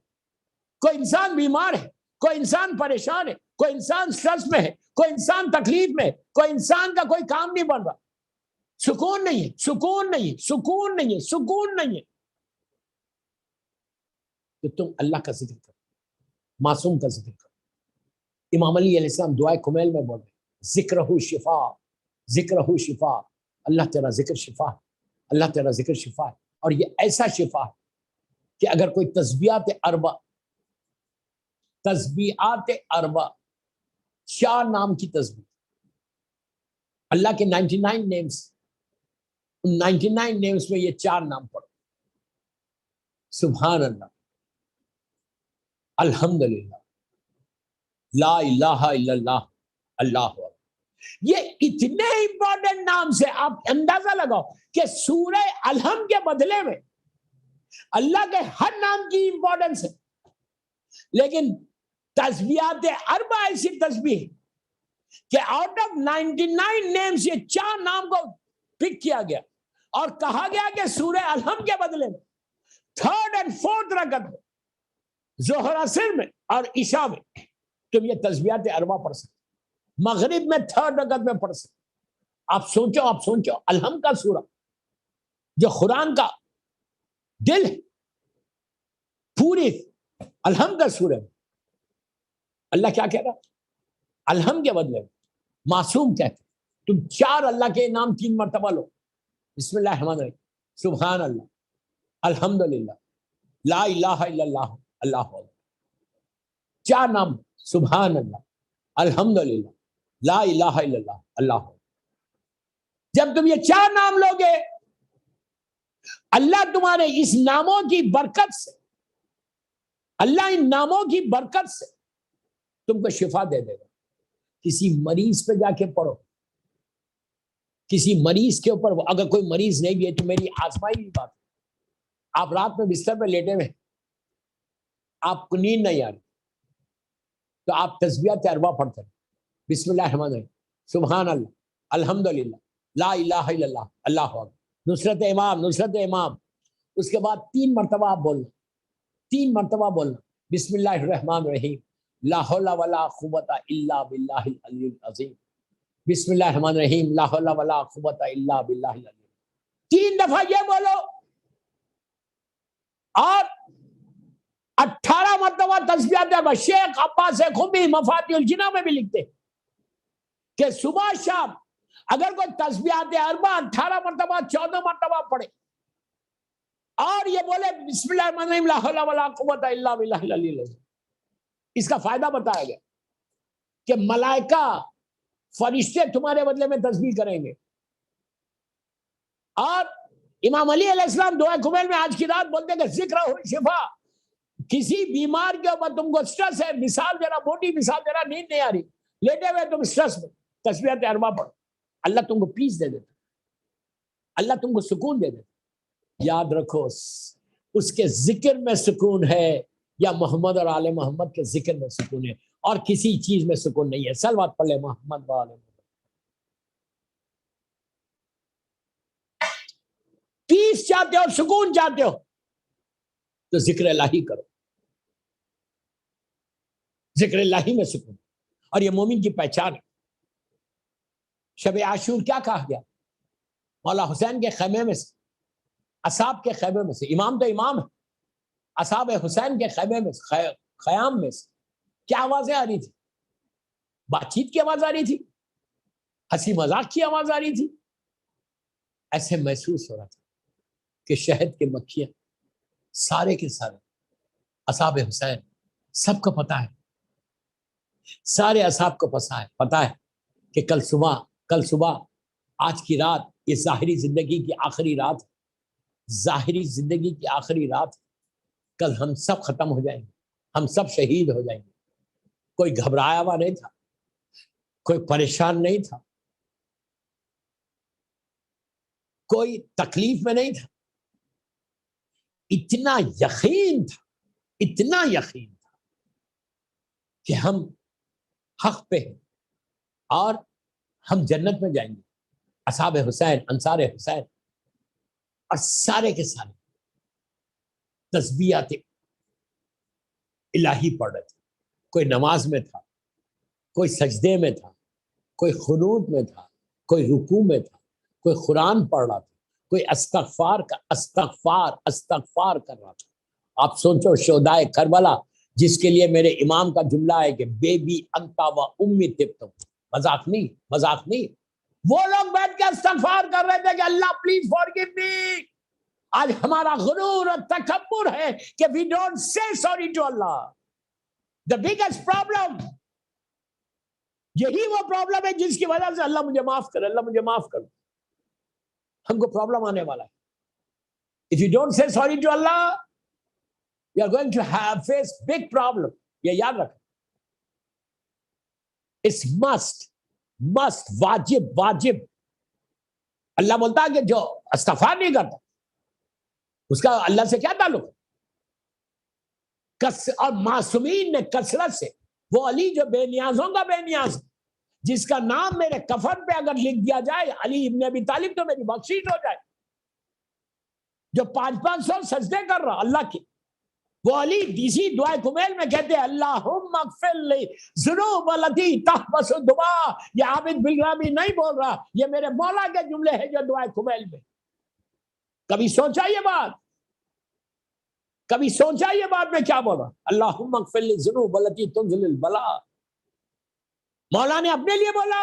کوئی انسان بیمار ہے, کوئی انسان پریشان ہے, کوئی انسان سٹریس میں ہے, کوئی انسان تکلیف میں ہے, کوئی انسان کا کوئی کام نہیں بن رہا, سکون نہیں ہے, سکون نہیں ہے, سکون نہیں ہے, سکون نہیں ہے. تو تم اللہ کا ذکر کرو، معصوم کا ذکر کرو۔ امام علی علیہ السلام دعائے کمیل میں بول رہے ذکرہ شفا، ذکرہ شفا، اللہ تیرا ذکر شفا ہے، اللہ تیرا ذکر شفا ہے۔ اور یہ ایسا شفا ہے کہ اگر کوئی تسبیحات اربع 4 نام کی تسبیح، اللہ کے 99 نیمز، ان 99 نیمز میں یہ 4 نام پڑھو، سبحان اللہ، الحمدللہ، لا الہ الا اللہ، اللہ اکبر۔ یہ اتنے امپورٹنٹ نام سے آپ اندازہ لگاؤ کہ سورہ الحمد کے بدلے میں اللہ کے ہر نام کی امپورٹنس ہے، لیکن تسبیحات اربع ایسی تسبیح کہ آؤٹ آف 99 نیمز یہ 4 نام کو پک کیا گیا اور کہا گیا کہ سورہ الحمد کے بدلے میں 3rd اور 4th رکعت میں، ظہر عصر میں اور عشاء میں تم یہ تسبیحات اربع پڑھ سکتے، مغرب میں 3rd رکعت میں پڑھ سکتے۔ آپ سوچو الحمد کا سورہ جو قرآن کا دل ہے، پوری الحمد کا سورہ ہے، اللہ کیا کہہ رہا؟ الحمد کے بدلے میں معصوم کہتے تم 4 اللہ کے نام 3 مرتبہ لو، بسم اللہ الرحمن الرحیم، سبحان اللہ، الحمدللہ، لا الہ الا اللہ، اللہ اکبر۔ 4 نام، سبحان اللہ، الحمدللہ، لا الہ الا اللہ، اللہ اکبر۔ جب تم یہ 4 نام لوگے، اللہ تمہارے اس ناموں کی برکت سے، اللہ ان ناموں کی برکت سے تم کو شفا دے دے گا۔ کسی مریض پہ جا کے پڑھو، کسی مریض کے اوپر، اگر کوئی مریض نہیں بھی ہے تو میری آزمائی بھی بات ہے، آپ رات میں بستر پہ لیٹے ہوئے، آپ کو نیند نہیں آ رہی، تو آپ تسبیحات اربع پڑھتے ہیں، بسم اللہ الرحمن الرحیم، سبحان اللہ، الحمدللہ، لا الہ الا اللہ، اللہ اکبر۔ نصرت امام، اس کے بعد 3 مرتبہ آپ بولنا، 3 مرتبہ بولنا، بسم اللہ الرحمن الرحیم، لا حول ولا قوت الا باللہ العلی العظیم، بسم اللہ الرحمن الرحیم، لا حول ولا قوت الا باللہ العلی۔ 3 دفعہ یہ بولو، اور 18 مرتبہ تسبیحات اربع۔ شیخ عباس خمی مفاتیح الجنہ میں بھی لکھتے کہ صبح شام اگر کوئی تسبیحات اربع 18 مرتبہ 14 مرتبہ پڑھے اور یہ بولے بسم اللہ الرحمن الرحیم، لا حول ولا قوت الا باللہ العلی العظیم، اس کا فائدہ بتایا گیا کہ ملائکہ فرشتے تمہارے بدلے میں تسبیح کریں گے۔ اور امام علی علیہ السلام دعا کمیل میں آج کی رات بولتے کہ ذکر ہو شفا، کسی بیمار کے اوپر تم کو سٹرس ہے، مثال دے رہا، موٹی مثال دے رہا، نیند نہیں آ رہی، لیٹے ہوئے تم سٹرس میں، تسبیحات اربع پڑھو، اللہ تم کو پیس دے دیتا، اللہ تم کو سکون دے دیتا۔ یاد رکھو اس کے ذکر میں سکون ہے یا محمد اور آل محمد کے ذکر میں سکون ہے، اور کسی چیز میں سکون نہیں ہے۔ صلوات پڑھ لے محمد و آل محمد۔ پیس چاہتے ہو، سکون چاہتے ہو تو ذکر الہی کرو، ذکر الہی میں سکون، اور یہ مومن کی پہچان ہے۔ شب عاشور کیا کہا گیا؟ مولا حسین کے خیمے میں سے، اصحاب کے خیمے میں سے، امام تو امام ہے، اصحاب حسین کے خیمے میں سے، خیام میں سے کیا آوازیں آ رہی تھی؟ بات چیت کی آواز آ رہی تھی، ہنسی مذاق کی آواز آ رہی تھی۔ ایسے محسوس ہو رہا تھا کہ شہد کے مکھیاں سارے کے سارے اصحاب حسین، سب کو پتا ہے، سارے اصحاب کو پتا ہے کہ کل صبح آج کی رات یہ ظاہری زندگی کی آخری رات، ظاہری زندگی کی آخری رات، کل ہم سب ختم ہو جائیں گے، ہم سب شہید ہو جائیں گے۔ کوئی گھبرایا ہوا نہیں تھا، کوئی پریشان نہیں تھا، کوئی تکلیف میں نہیں تھا، اتنا یقین تھا کہ ہم حق پہ ہیں اور ہم جنت میں جائیں گے۔ اصحاب حسین، انصار حسین، اور سارے کے سارے تسبیحات الہی پڑھ رہے تھے۔ کوئی نماز میں تھا، کوئی سجدے میں تھا، کوئی قنوت میں تھا، کوئی رکوع میں تھا، کوئی قرآن پڑھ رہا تھا، کوئی استغفار کر رہا تھا، آپ سوچو شہدائے کربلا جس کے لیے میرے امام کا جملہ ہے کہ بیبی انتا و امی تبتم، مذاق نہیں، مذاق نہیں. وہ لوگ بیٹھ کے استغفار کر رہے تھے کہ اللہ پلیز فارگیو می. آج ہمارا غرور اور تکبر ہے کہ we don't say sorry to Allah. The biggest problem یہی وہ پرابلم ہے جس کی وجہ سے اللہ مجھے معاف کرے، اللہ مجھے معاف کرے. ہم کو پرابلم آنے والا ہے. If you don't say sorry to Allah, you are going to face big problem. یہ یاد رکھ. It's must, واجب. اللہ بولتا ہے کہ جو استغفار نہیں کرتا اس کا اللہ سے کیا تعلق ہے؟ اور معصومین نے کثرت سے، وہ علی جو بے نیازوں کا بے نیاز، جس کا نام میرے کفن پہ اگر لکھ دیا جائے علی ابن ابی طالب تو میری بخشش ہو جائے، جو 500 سجدے کر رہا اللہ کی، وہ علی اسی دعائے کمیل میں کہتے ہیں اللہم اغفر لی ذنوب التی تحبس الدماء. یہ عابد بلرامی نہیں بول رہا، یہ میرے مولا کے جملے ہیں جو دعائے کمیل میں. کبھی سوچا یہ بات؟ کبھی سوچا یہ بات میں کیا بول رہا؟ اللہم اغفر لی ذنوب التی تنزل البلاء. مولا نے اپنے لیے بولا.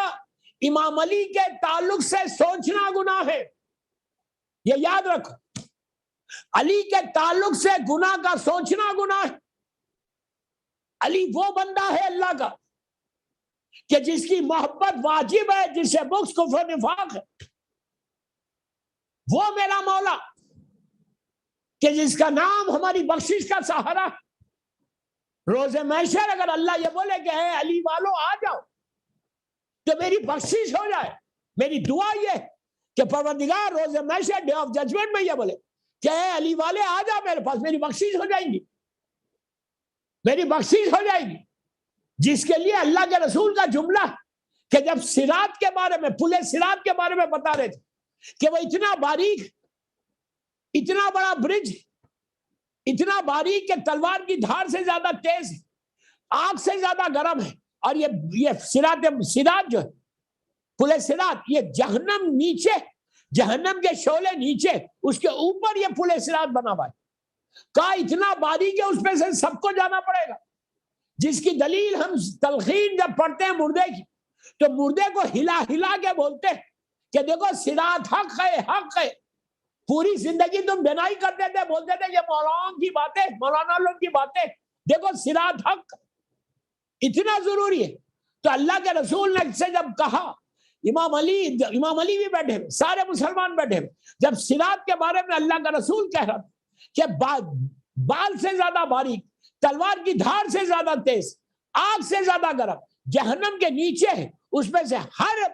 امام علی کے تعلق سے سوچنا گناہ ہے، یہ یاد رکھو. علی کے تعلق سے گناہ کا سوچنا گناہ ہے. علی وہ بندہ ہے اللہ کا کہ جس کی محبت واجب ہے، جس سے بغض کفر نفاق ہے. وہ میرا مولا کہ جس کا نام ہماری بخشش کا سہارا ہے. روز محشر اگر اللہ یہ بولے کہ اے علی والو آ جاؤ تو میری بخشش ہو جائے. میری دعا یہ کہ پروردگار روز محشر ڈے آف ججمنٹ میں یہ بولے کہ اے علی والے آ جاؤ میرے پاس، میری بخشش ہو جائے گی، میری بخشش ہو جائے گی. جس کے لیے اللہ کے رسول کا جملہ کہ جب صراط کے بارے میں، پل صراط کے بارے میں بتا رہے تھے کہ وہ اتنا باریک، اتنا بڑا برج، اتنا باریک کہ تلوار کی دھار سے زیادہ تیز، آگ سے زیادہ گرم ہے. اور یہ صراط جو ہے، پل صراط، یہ جہنم نیچے، جہنم کے شعلے نیچے، اس کے اوپر یہ پل صراط بنا ہوا ہے. کہا اتنا باریک ہے اس پہ سے سب کو جانا پڑے گا. جس کی دلیل ہم تلخین جب پڑھتے ہیں مردے کی تو مردے کو ہلا ہلا کے بولتے ہیں کہ دیکھو صراط حق ہے، حق ہے. پوری زندگی تم ڈینائی کرتے تھے، بولتے تھے یہ مولانا کی باتیں، مولانا لوگ کی باتیں، دیکھو صراط حق اتنا ضروری ہے. تو اللہ کے رسول نے سے جب کہا، امام علی بھی بیٹھے ہوئے، سارے مسلمان بیٹھے ہوئے، جب صراط کے بارے میں اللہ کا رسول کہہ رہا کہ بال سے زیادہ باریک، تلوار کی دھار سے زیادہ تیز، آگ سے زیادہ گرم، جہنم کے نیچے ہے، اس میں سے ہر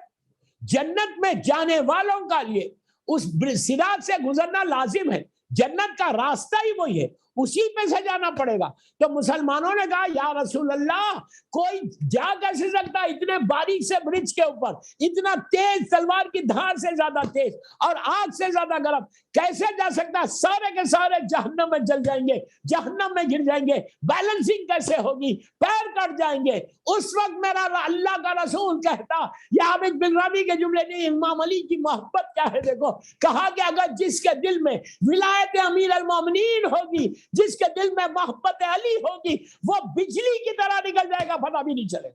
جنت میں جانے والوں کا لیے اس صراط سے گزرنا لازم ہے. جنت کا راستہ ہی وہی ہے، اسی پہ سے جانا پڑے گا. تو مسلمانوں نے کہا یا رسول اللہ کوئی جا کیسے سکتا اتنے باریک سے برج کے اوپر، اتنا تیز تلوار کی دھار سے زیادہ تیز اور آگ سے زیادہ گرم کیسے جا سکتا؟ سارے کے سارے جہنم میں جل جائیں گے، جہنم میں گر جائیں گے. بیلنسنگ کیسے ہوگی؟ پیر کٹ جائیں گے. اس وقت میرا اللہ کا رسول کہتا، یہ عابد بن ربیع کے جملے نہیں، امام علی کی محبت کیا ہے دیکھو. کہا کہ اگر جس کے دل میں ولایت امیر المومنین ہوگی، جس کے دل میں محبت علی ہوگی، وہ بجلی کی طرح نکل جائے گا، پتہ بھی نہیں چلے گا.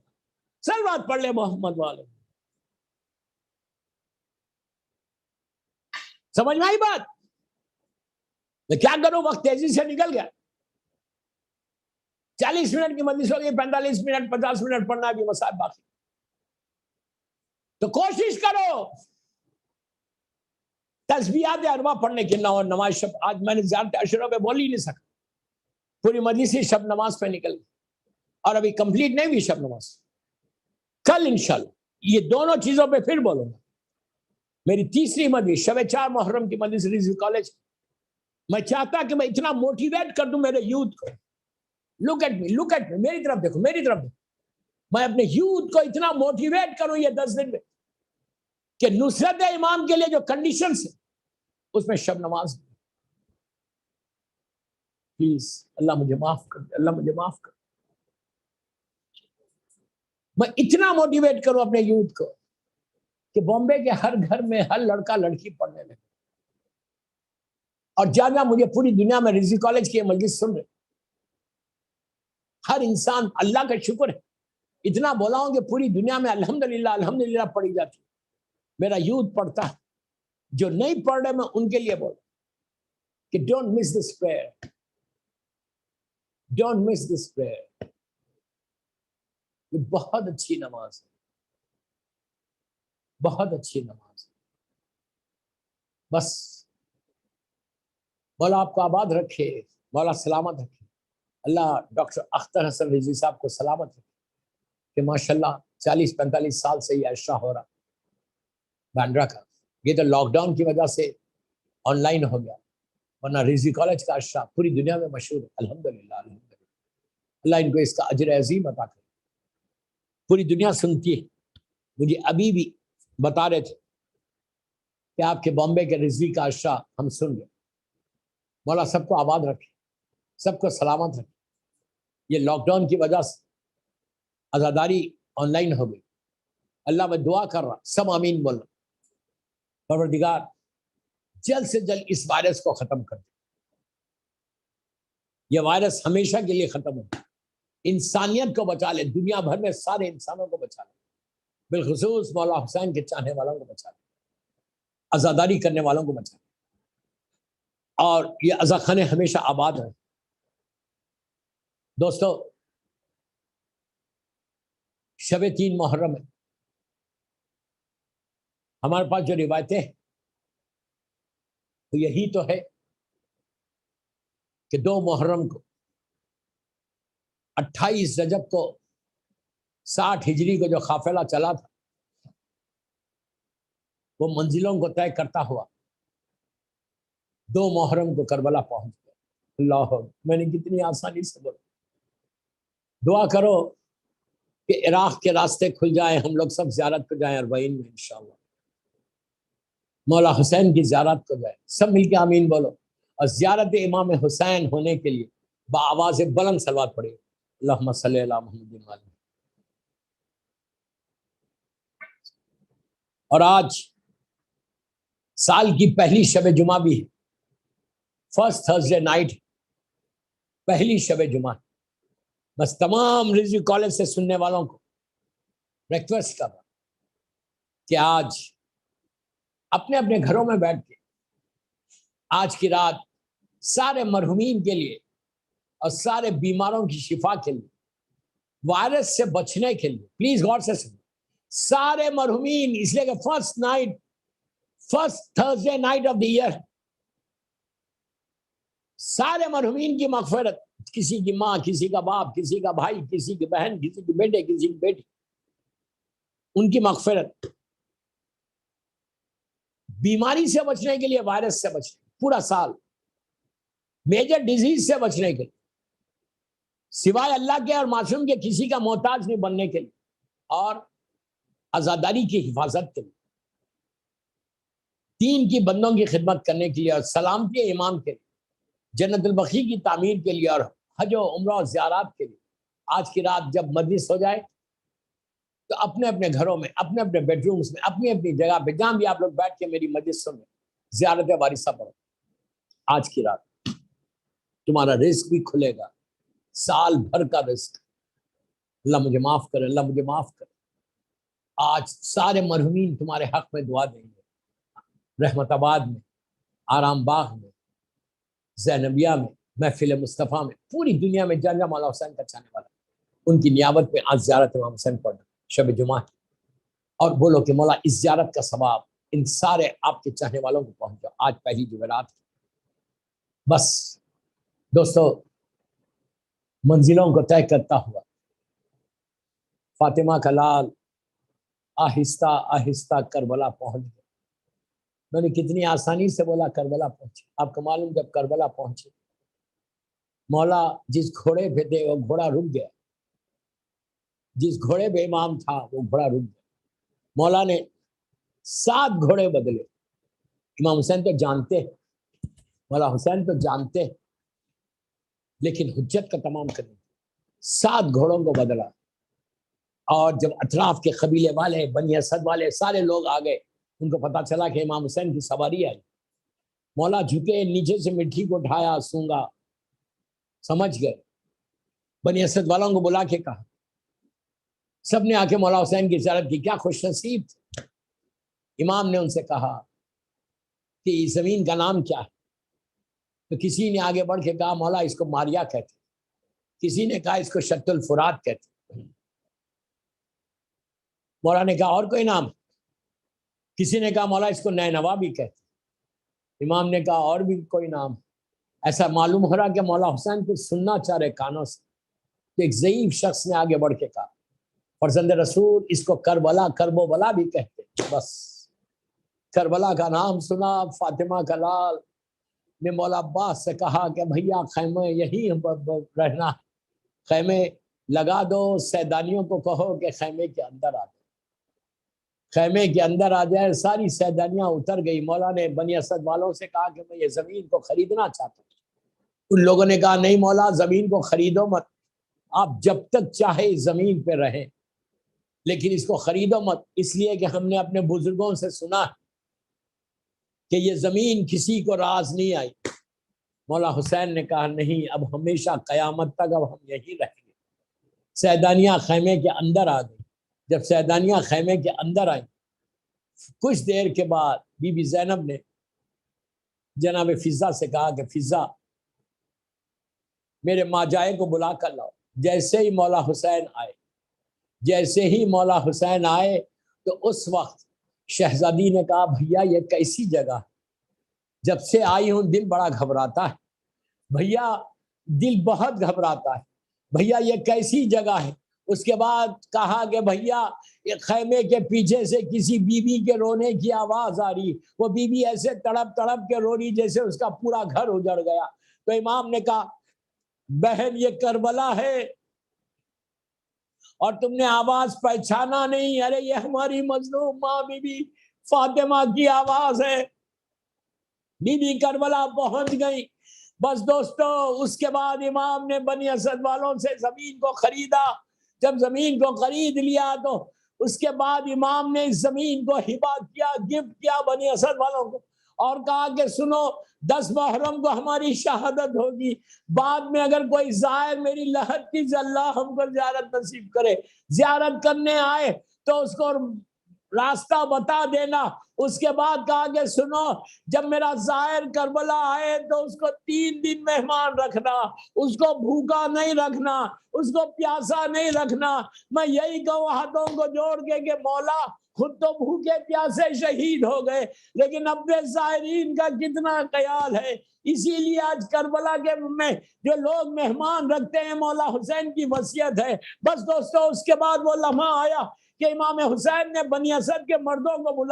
صلوات پڑھ لے محمد والے. سمجھ میں آئی بات؟ میں کیا کروں، وقت تیزی سے نکل گیا. 40 منٹ کی مجلس ہو گئی، 45 منٹ 50 منٹ پڑھنا بھی مسائل باقی. تو کوشش کرو تسبیحات اربع پڑھنے کی. اور نماز شب آج میں نے زیادہ اشروں پہ بول ہی نہیں سکا، پوری مجلس ہی شب نماز پہ نکل گئی اور ابھی کمپلیٹ نہیں ہوئی شب نماز. کل انشاءاللہ یہ دونوں چیزوں پہ پھر بولوں گا. میری تیسری مجلس شب 4 محرم کی مجلس ریزی کالج. میں چاہتا کہ میں اتنا موٹیویٹ کر دوں میرے یوتھ کو. لک ایٹ می، میری طرف دیکھو، میری طرف دیکھو. میں اپنے یوتھ کو اتنا موٹیویٹ کروں یہ 10 دن میں کہ نصرت امام کے لیے جو کنڈیشنز ہیں اس میں شب نماز. پلیز اللہ مجھے معاف کر دے، اللہ مجھے معاف کر. میں اتنا موٹیویٹ کروں اپنے یوتھ کو کہ بامبے کے ہر گھر میں ہر لڑکا لڑکی پڑھنے لگے اور جہاں مجھے پوری دنیا میں رضوی کالج کی مجلس سن رہے، ہر انسان، اللہ کا شکر ہے، اتنا بولا ہوں کہ پوری دنیا میں الحمدللہ الحمدللہ پڑھی جاتی، میرا یوتھ پڑھتا ہے، جو نہیں پڑھ رہے میں ان کے لیے بول کہ don't miss this prayer, don't miss this prayer. یہ بہت اچھی نماز ہے، بہت اچھی نماز ہے. بس مولا آپ کو آباد رکھے، مولا سلامت رکھے. اللہ ڈاکٹر اختر حسن رضوی صاحب کو سلامت رکھے کہ ماشاءاللہ 40-45 سال سے یہ عشاء ہو رہا بینڈرا کا. یہ تو لاک ڈاؤن کی وجہ سے آن لائن ہو گیا، ورنہ رضوی کالج کا عشاء پوری دنیا میں مشہور ہے. الحمدللہ الحمدللہ، اللہ ان کو اس کا اجر عظیم عطا کرے. پوری دنیا سنتی ہے. مجھے ابھی بھی بتا رہے تھے کہ آپ کے بامبے کے رضوی کا عشاء ہم سن رہے. مولا سب کو آباد رکھے، سب کو سلامت رکھے. یہ لاک ڈاؤن کی وجہ سے عزاداری آن لائن ہو گئی. اللہ میں دعا کر رہا، سب آمین بول رہا. پروردگار جلد سے جلد اس وائرس کو ختم کر دے. یہ وائرس ہمیشہ کے لیے ختم ہو، انسانیت کو بچا لے، دنیا بھر میں سارے انسانوں کو بچا لے، بالخصوص مولا حسین کے چاہنے والوں کو بچا لے، عزاداری کرنے والوں کو بچا لے، اور یہ عزاخانے ہمیشہ آباد رہیں. دوستو، شب 3 محرم ہے. ہمارے پاس جو روایتیں ہیں تو یہی تو ہے کہ 2 محرم کو، 28 رجب کو 60 ہجری کو جو قافلہ چلا تھا وہ منزلوں کو طے کرتا ہوا 2 محرم کو کربلا پہنچ گیا. اللہ، میں نے کتنی آسانی سے بولا. دعا کرو کہ عراق کے راستے کھل جائیں، ہم لوگ سب زیارت کو جائیں اربعین میں انشاءاللہ. مولا حسین کی زیارت کو جائیں، سب مل کے آمین بولو. اور زیارت امام حسین ہونے کے لیے بآواز بلند صلوات پڑھیں. اللہم صلی علی محمد وعلی محمد. اور آج سال کی پہلی شب جمعہ بھی ہے، فرسٹ تھرسڈے نائٹ، پہلی شب جمعہ. بس تمام رضوی کالج سے سننے والوں کو ریکویسٹ کر رہا کہ آج اپنے اپنے گھروں میں بیٹھ کے آج کی رات سارے مرحومین کے لیے اور سارے بیماروں کی شفا کے لیے، وائرس سے بچنے کے لیے، پلیز غور سے سنیں، سارے مرحومین، اس لیے کہ first Thursday night of the year, سارے مرحومین کی مغفرت، کسی کی ماں، کسی کا باپ، کسی کا بھائی، کسی کی بہن، کسی کے بیٹے، کسی کی بیٹی، ان کی مغفرت. بیماری سے بچنے کے لیے، وائرس سے بچنے، پورا سال میجر ڈیزیز سے بچنے کے لیے، سوائے اللہ کے اور معصوم کے کسی کا محتاج نہیں بننے کے لیے، اور عزاداری کی حفاظت کے لیے، دین کی بندوں کی خدمت کرنے کے لیے، اور سلامتی امام کے لیے، جنت البقیع کی تعمیر کے لیے، اور حج و عمرہ و زیارات کے لیے. آج کی رات جب مجلس ہو جائے تو اپنے اپنے گھروں میں، اپنے اپنے بیڈ رومز میں، اپنی اپنی جگہ پہ، جہاں بھی آپ لوگ بیٹھ کے میری مجلس سنیں، زیارت وارثہ پڑھو. آج کی رات تمہارا رزق بھی کھلے گا، سال بھر کا رزق. اللہ مجھے معاف کرے، اللہ مجھے معاف کرے. آج سارے مرحومین تمہارے حق میں دعا دیں گے، رحمت آباد میں، آرام باغ میں، زینبیہ میں، محفل مصطفیٰ میں، پوری دنیا میں جہاں جہاں مولا حسین کا چاہنے والا، ان کی نیابت میں آج زیارت امام حسین پڑھنا شب جمعہ ہے. اور بولو کہ مولا اس زیارت کا ثواب ان سارے آپ کے چاہنے والوں کو پہنچا. آج پہلی جمعرات. بس دوستو، منزلوں کو طے کرتا ہوا فاطمہ کا لال آہستہ آہستہ کربلا پہنچ گیا. میں نے کتنی آسانی سے بولا کربلا پہنچے. آپ کو معلوم جب کربلا پہنچے، مولا جس گھوڑے پہ تھے وہ گھوڑا رک گیا، جس گھوڑے پہ امام تھا وہ گھوڑا رک گیا. مولا نے 7 گھوڑے بدلے. امام حسین تو جانتے ہیں، مولا حسین تو جانتے ہیں، لیکن حجت کا تمام کرنے 7 گھوڑوں کو بدلا. اور جب اطراف کے قبیلے والے، بنی اسد والے، سارے لوگ آ گئے، ان کو پتا چلا کہ امام حسین کی سواری آئی. مولا جھکے, نیچے سے مٹی کو اٹھایا, سونگا. سمجھ گئے. بنی اسد والوں کو بلا کے کہا, سب نے آ کے مولا حسین کی زیارت کی. کیا خوش نصیب تھے. امام نے ان سے کہا کہ اس زمین کا نام کیا ہے؟ تو کسی نے آگے بڑھ کے کہا مولا اس کو ماریا کہتے, کسی نے کہا اس کو شط الفرات کہتے. مولا نے کہا اور کوئی نام؟ کسی نے کہا مولا اس کو نینوا بھی کہتے. امام نے کہا اور بھی کوئی نام؟ ایسا معلوم ہو رہا کہ مولا حسین کو سننا چاہ رہے کانوں سے. تو ایک ضعیف شخص نے آگے بڑھ کے کہا فرزند رسول اس کو کربلا, کرب و بلا بھی کہتے. بس کربلا کا نام سنا. فاطمہ کا لال نے مولا عباس سے کہا کہ بھیا خیمے یہی رہنا, خیمے لگا دو, سیدانیوں کو کہو کہ خیمے کے اندر آ جائے, خیمے کے اندر آ جائے. ساری سیدانیاں اتر گئی. مولا نے بنی اسد والوں سے کہا کہ میں یہ زمین کو خریدنا چاہتا ہوں. ان لوگوں نے کہا نہیں مولا زمین کو خریدو مت, آپ جب تک چاہے اس زمین پہ رہیں, لیکن اس کو خریدو مت, اس لیے کہ ہم نے اپنے بزرگوں سے سنا کہ یہ زمین کسی کو راز نہیں آئی. مولا حسین نے کہا نہیں, اب ہمیشہ قیامت تک اب ہم یہی رہیں گے. سیدانیاں خیمے کے اندر آ گئی. جب سیدانیاں خیمے کے اندر آئیں, کچھ دیر کے بعد بی بی زینب نے جناب فضا سے کہا کہ فضا میرے ماجائے کو بلا کر لاؤ. جیسے ہی مولا حسین آئے, جیسے ہی مولا حسین آئے تو اس وقت شہزادی نے کہا بھیا یہ کیسی جگہ ہے, جب سے آئی ہوں دل بڑا گھبراتا ہے بھیا, دل بہت گھبراتا ہے بھیا, یہ کیسی جگہ ہے. اس کے بعد کہا کہ بھیا خیمے کے پیچھے سے کسی بی بی کے رونے کی آواز آ رہی, وہ بی بی ایسے تڑپ تڑپ کے رو رہی جیسے اس کا پورا گھر اجڑ گیا. تو امام نے کہا بہن یہ کربلا ہے اور تم نے آواز پہچانا نہیں, ارے یہ ہماری مظلوم ماں بی بی فاطمہ کی آواز ہے. بی بی کربلا پہنچ گئی. بس دوستو اس کے بعد امام نے بنی اسد والوں سے زمین کو خریدا. جب زمین کو خرید لیا تو اس کے بعد امام نے اس زمین کو ہبہ کیا, گفٹ کیا بنی اسد والوں کو, اور کہا کہ سنو 10 محرم کو ہماری شہادت ہوگی, بعد میں اگر کوئی زائر میری لحد کی اللہ ہم کو زیارت نصیب کرے, زیارت کرنے آئے تو اس کو راستہ بتا دینا. اس کے بعد کہا کہ سنو جب میرا زائر کربلا آئے تو اس کو 3 دن مہمان رکھنا, اس کو بھوکا نہیں رکھنا, اس کو پیاسا نہیں رکھنا. میں یہی کہوں ہاتھوں کو جوڑ کے کہ مولا خود تو بھوکے پیاسے شہید ہو گئے, لیکن اپنے زائرین کا کتنا خیال ہے. اسی لیے آج کربلا کے میں جو لوگ مہمان رکھتے ہیں مولا حسین کی وصیت ہے. بس دوستو اس کے بعد وہ لمحہ آیا کہ امام حسین نے بنی اسد کے مردوں کو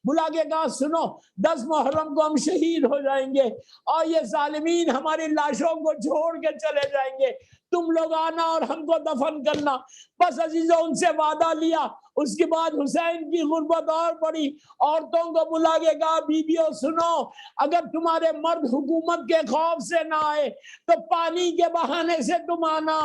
بلا کے کہا سنو 10 محرم کو ہم شہید ہو جائیں گے اور یہ ظالمین ہماری لاشوں کو چھوڑ کے چلے جائیں گے, تم لوگ آنا اور ہم کو دفن کرنا. بس عزیزوں ان سے وعدہ لیا. اس کے بعد حسین کی غربت اور بڑی, عورتوں کو بلا کے کہا بیویوں سنو, اگر تمہارے مرد حکومت کے خوف سے نہ آئے تو پانی کے بہانے سے تم آنا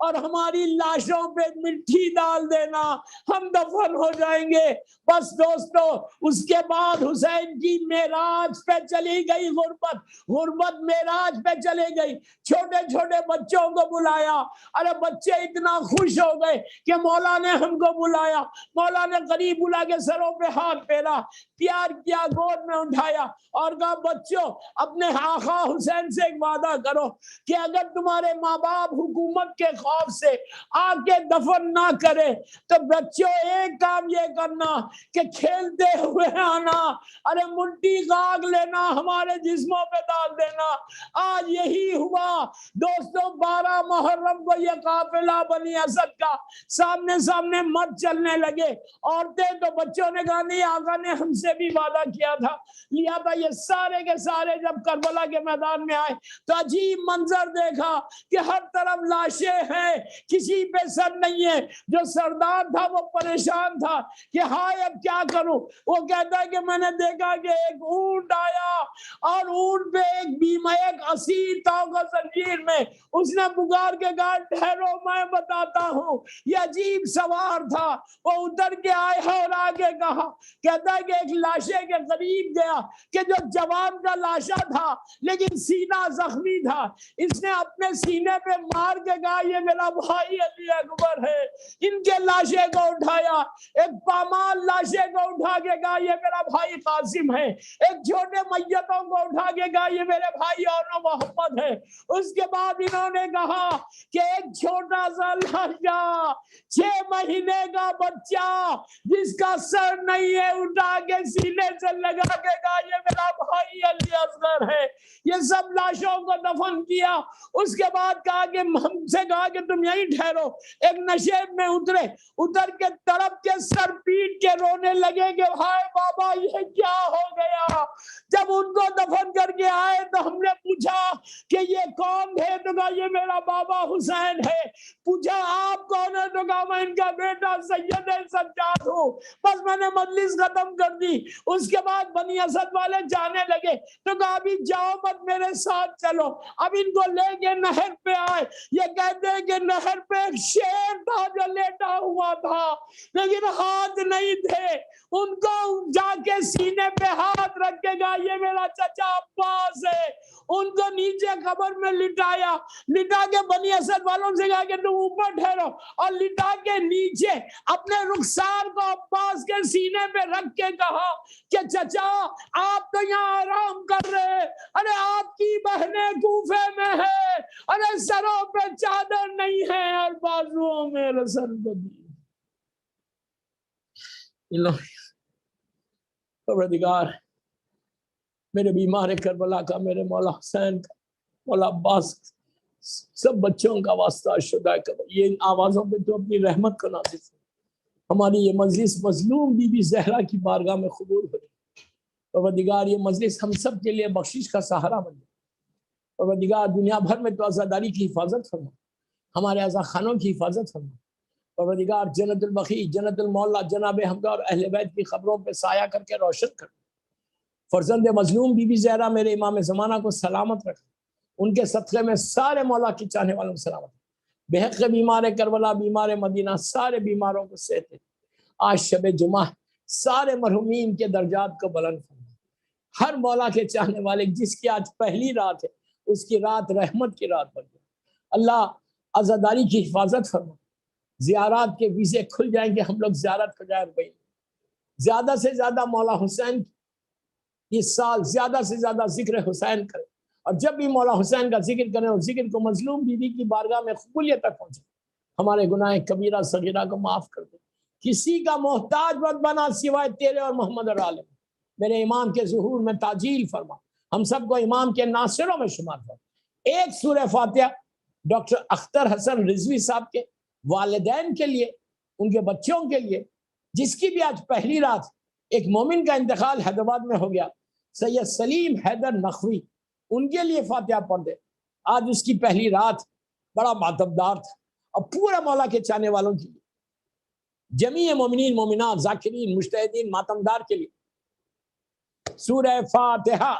اور ہماری لاشوں پہ مٹی ڈال دینا, ہم دفن ہو جائیں گے. بس دوستو اس کے بعد حسین کی معراج پہ چلی گئی غربت معراج پہ چلے گئی. چھوٹے چھوٹے بچوں کو بلایا. ارے بچے اتنا خوش ہو گئے کہ مولا نے ہم کو بلایا. مولا نے قریب بلا کے سروں پہ ہاتھ پھیرا, پیار کیا, گود میں اٹھایا اور کہا بچوں اپنے آقا حسین سے ایک وعدہ کرو کہ اگر تمہارے ماں باپ حکومت کے خوف سے آ کے دفن نہ کرے تو بچوں ایک کام یہ کرنا کہ کھیلتے ہوئے آنا, ارے مٹی غاگ لینا, ہمارے جسموں پہ ڈال دینا. آج یہی ہوا دوستوں. 12 محرم کو یہ قافلہ بنی اسد کا سامنے مرد چلنے لگے. عورتیں تو بچوں نے کہا نہیں آقا نے ہم سے بھی وعدہ کیا تھا لیا تھا. یہ سارے کے سارے جب کربلا کے میدان میں آئے تو عجیب منظر دیکھا کہ ہر طرف لاشیں ہیں, کسی پہ سر نہیں ہے. جو سردار تھا وہ پریشان تھا کہ ہائے اب کیا کروں. وہ کہتا ہے کہ میں نے دیکھا کہ ایک اونٹ آیا اور اونٹ پہ ایک اسیر تھا زنجیر میں. اس نے پکار کے کہا ٹھہرو میں بتاتا ہوں. یہ عجیب سوار تھا, وہ اتر کے آیا اور آگے کہا، کہتا ہے کہ ایک لاشے کے قریب گیا کہ جو جوان کا لاشا تھا لیکن سینہ زخمی تھا، اس نے اپنے سینے پہ مار کے کہا یہ میرا بھائی علی اکبر ہے۔ ان کے لاشے کو اٹھایا، ایک پامال لاشے کو اٹھا کے کہا یہ میرا بھائی قاسم ہے، ایک چھوٹے میتوں کو اٹھا کے کہا یہ میرے بھائی اور محمد ہے۔ اس کے بعد انہوں نے کہا کہ ایک چھوٹا سا لاشا 6 مہینے کا بچہ جس کا سر نہیں ہے اٹھا کے سینے سے لگا کے کہا یہ میرا بھائی علی اصغر ہے۔ یہ سب لاشوں کو دفن کیا۔ اس کے بعد کہا کہ ہم سے کہا کہ تم یہیں ٹھہرو، ایک نشیب میں اترے، اتر کے تڑپ کے سر پیٹ کے رونے لگے کہ ہائے بابا یہ کیا ہو گیا۔ جب ان کو دفن کر کے آئے تو ہم نے پوچھا کہ یہ کون ہے؟ تو کہا یہ میرا بابا حسین ہے۔ پوچھا آپ کون ہے؟ تو کہا میں ان کا بیٹا سید سجاد ہوں۔ بس میں نے مجلس ختم کر دی۔ اس کے بعد بنی اسد والے جانے لگے تو کہا ابھی جاؤ مت، میرے ساتھ چلو۔ اب ان کو لے کے نہر پہ آئے، یہ کہتے ہیں کہ نہر پہ ایک شیر تھا جو لیٹا ہوا تھا لیکن ہاتھ نہیں تھے۔ ان کو جا کے سینے پہ ہاتھ رکھ کے کہا یہ میرا چچا عباس ہے۔ ان کو نیچے قبر میں لٹایا، لٹا کے بنی اسد والوں سے کہا کہ تم اوپر ٹھہرو، اور لٹا کے نیچے اپنے رخسار کو عباس کے سینے پہ رکھ کے کہا کہ چچا آپ تو یہاں آرام کر رہے، ارے آپ کی بہنیں کوفے میں ہے، ارے سروں پہ چادر نہیں ہے اور بازوؤں میں رسن بدی۔ پروردگار میرے بیمار کربلا کا، میرے مولا حسین کا، مولا عباس، سب بچوں کا واسطہ شدہ کر، یہ آوازوں پہ تو اپنی رحمت کو نازل کر۔ ہماری یہ مجلس مظلوم بی بی زہرا کی بارگاہ میں قبول ہو جائے۔ پروردگار یہ مجلس ہم سب کے لیے بخشش کا سہارا بن جائے۔ پروردگار دنیا بھر میں تو عزاداری کی حفاظت فرما، ہمارے عزا خانوں کی حفاظت فرما۔ پروردگار جنت البقیع، جنت المولا جناب حمزہ اور اہل بیت کی خبروں پہ سایہ کر کے روشن کر۔ فرزند مظلوم بی بی زہرا میرے امام زمانہ کو سلامت رکھ، ان کے صدقے میں سارے مولا کی چاہنے والوں کو سلامت رکھ۔ بحق بیمار کربلا، بیمار مدینہ، سارے بیماروں کو صحت دے۔ آج شب جمعہ سارے مرحومین کے درجات کو بلند فرما۔ ہر مولا کے چاہنے والے جس کی آج پہلی رات ہے اس کی رات رحمت کی رات بن جائے۔ اللہ عزاداری کی حفاظت فرما، زیارات کے ویزے کھل جائیں گے، ہم لوگ زیارت کو جائیں گے۔ زیادہ سے زیادہ مولا حسین اس سال زیادہ سے زیادہ ذکر حسین کریں، اور جب بھی مولا حسین کا ذکر کریں اور ذکر کو مظلوم بیوی کی بارگاہ میں قبولیت تک پہنچے۔ ہمارے گناہ کبیرہ صغیرہ کو معاف کر دے، کسی کا محتاج مت بنا سوائے تیرے اور محمد اور عالم۔ میرے امام کے ظہور میں تعجیل فرما، ہم سب کو امام کے ناصروں میں شمار فرما۔ ایک سورہ فاتحہ ڈاکٹر اختر حسن رضوی صاحب کے والدین کے لیے، ان کے بچوں کے لیے، جس کی بھی آج پہلی رات، ایک مومن کا انتقال حیدرآباد میں ہو گیا، سید سلیم حیدر نقوی، ان کے لیے فاتحہ پڑھ دے۔ آج اس کی پہلی رات، بڑا ماتمدار تھا، اور پورا مولا کے چاہنے والوں کے لیے، جمیع مومنین مومنات ذاکرین مجتہدین ماتمدار کے لیے سورہ فاتحہ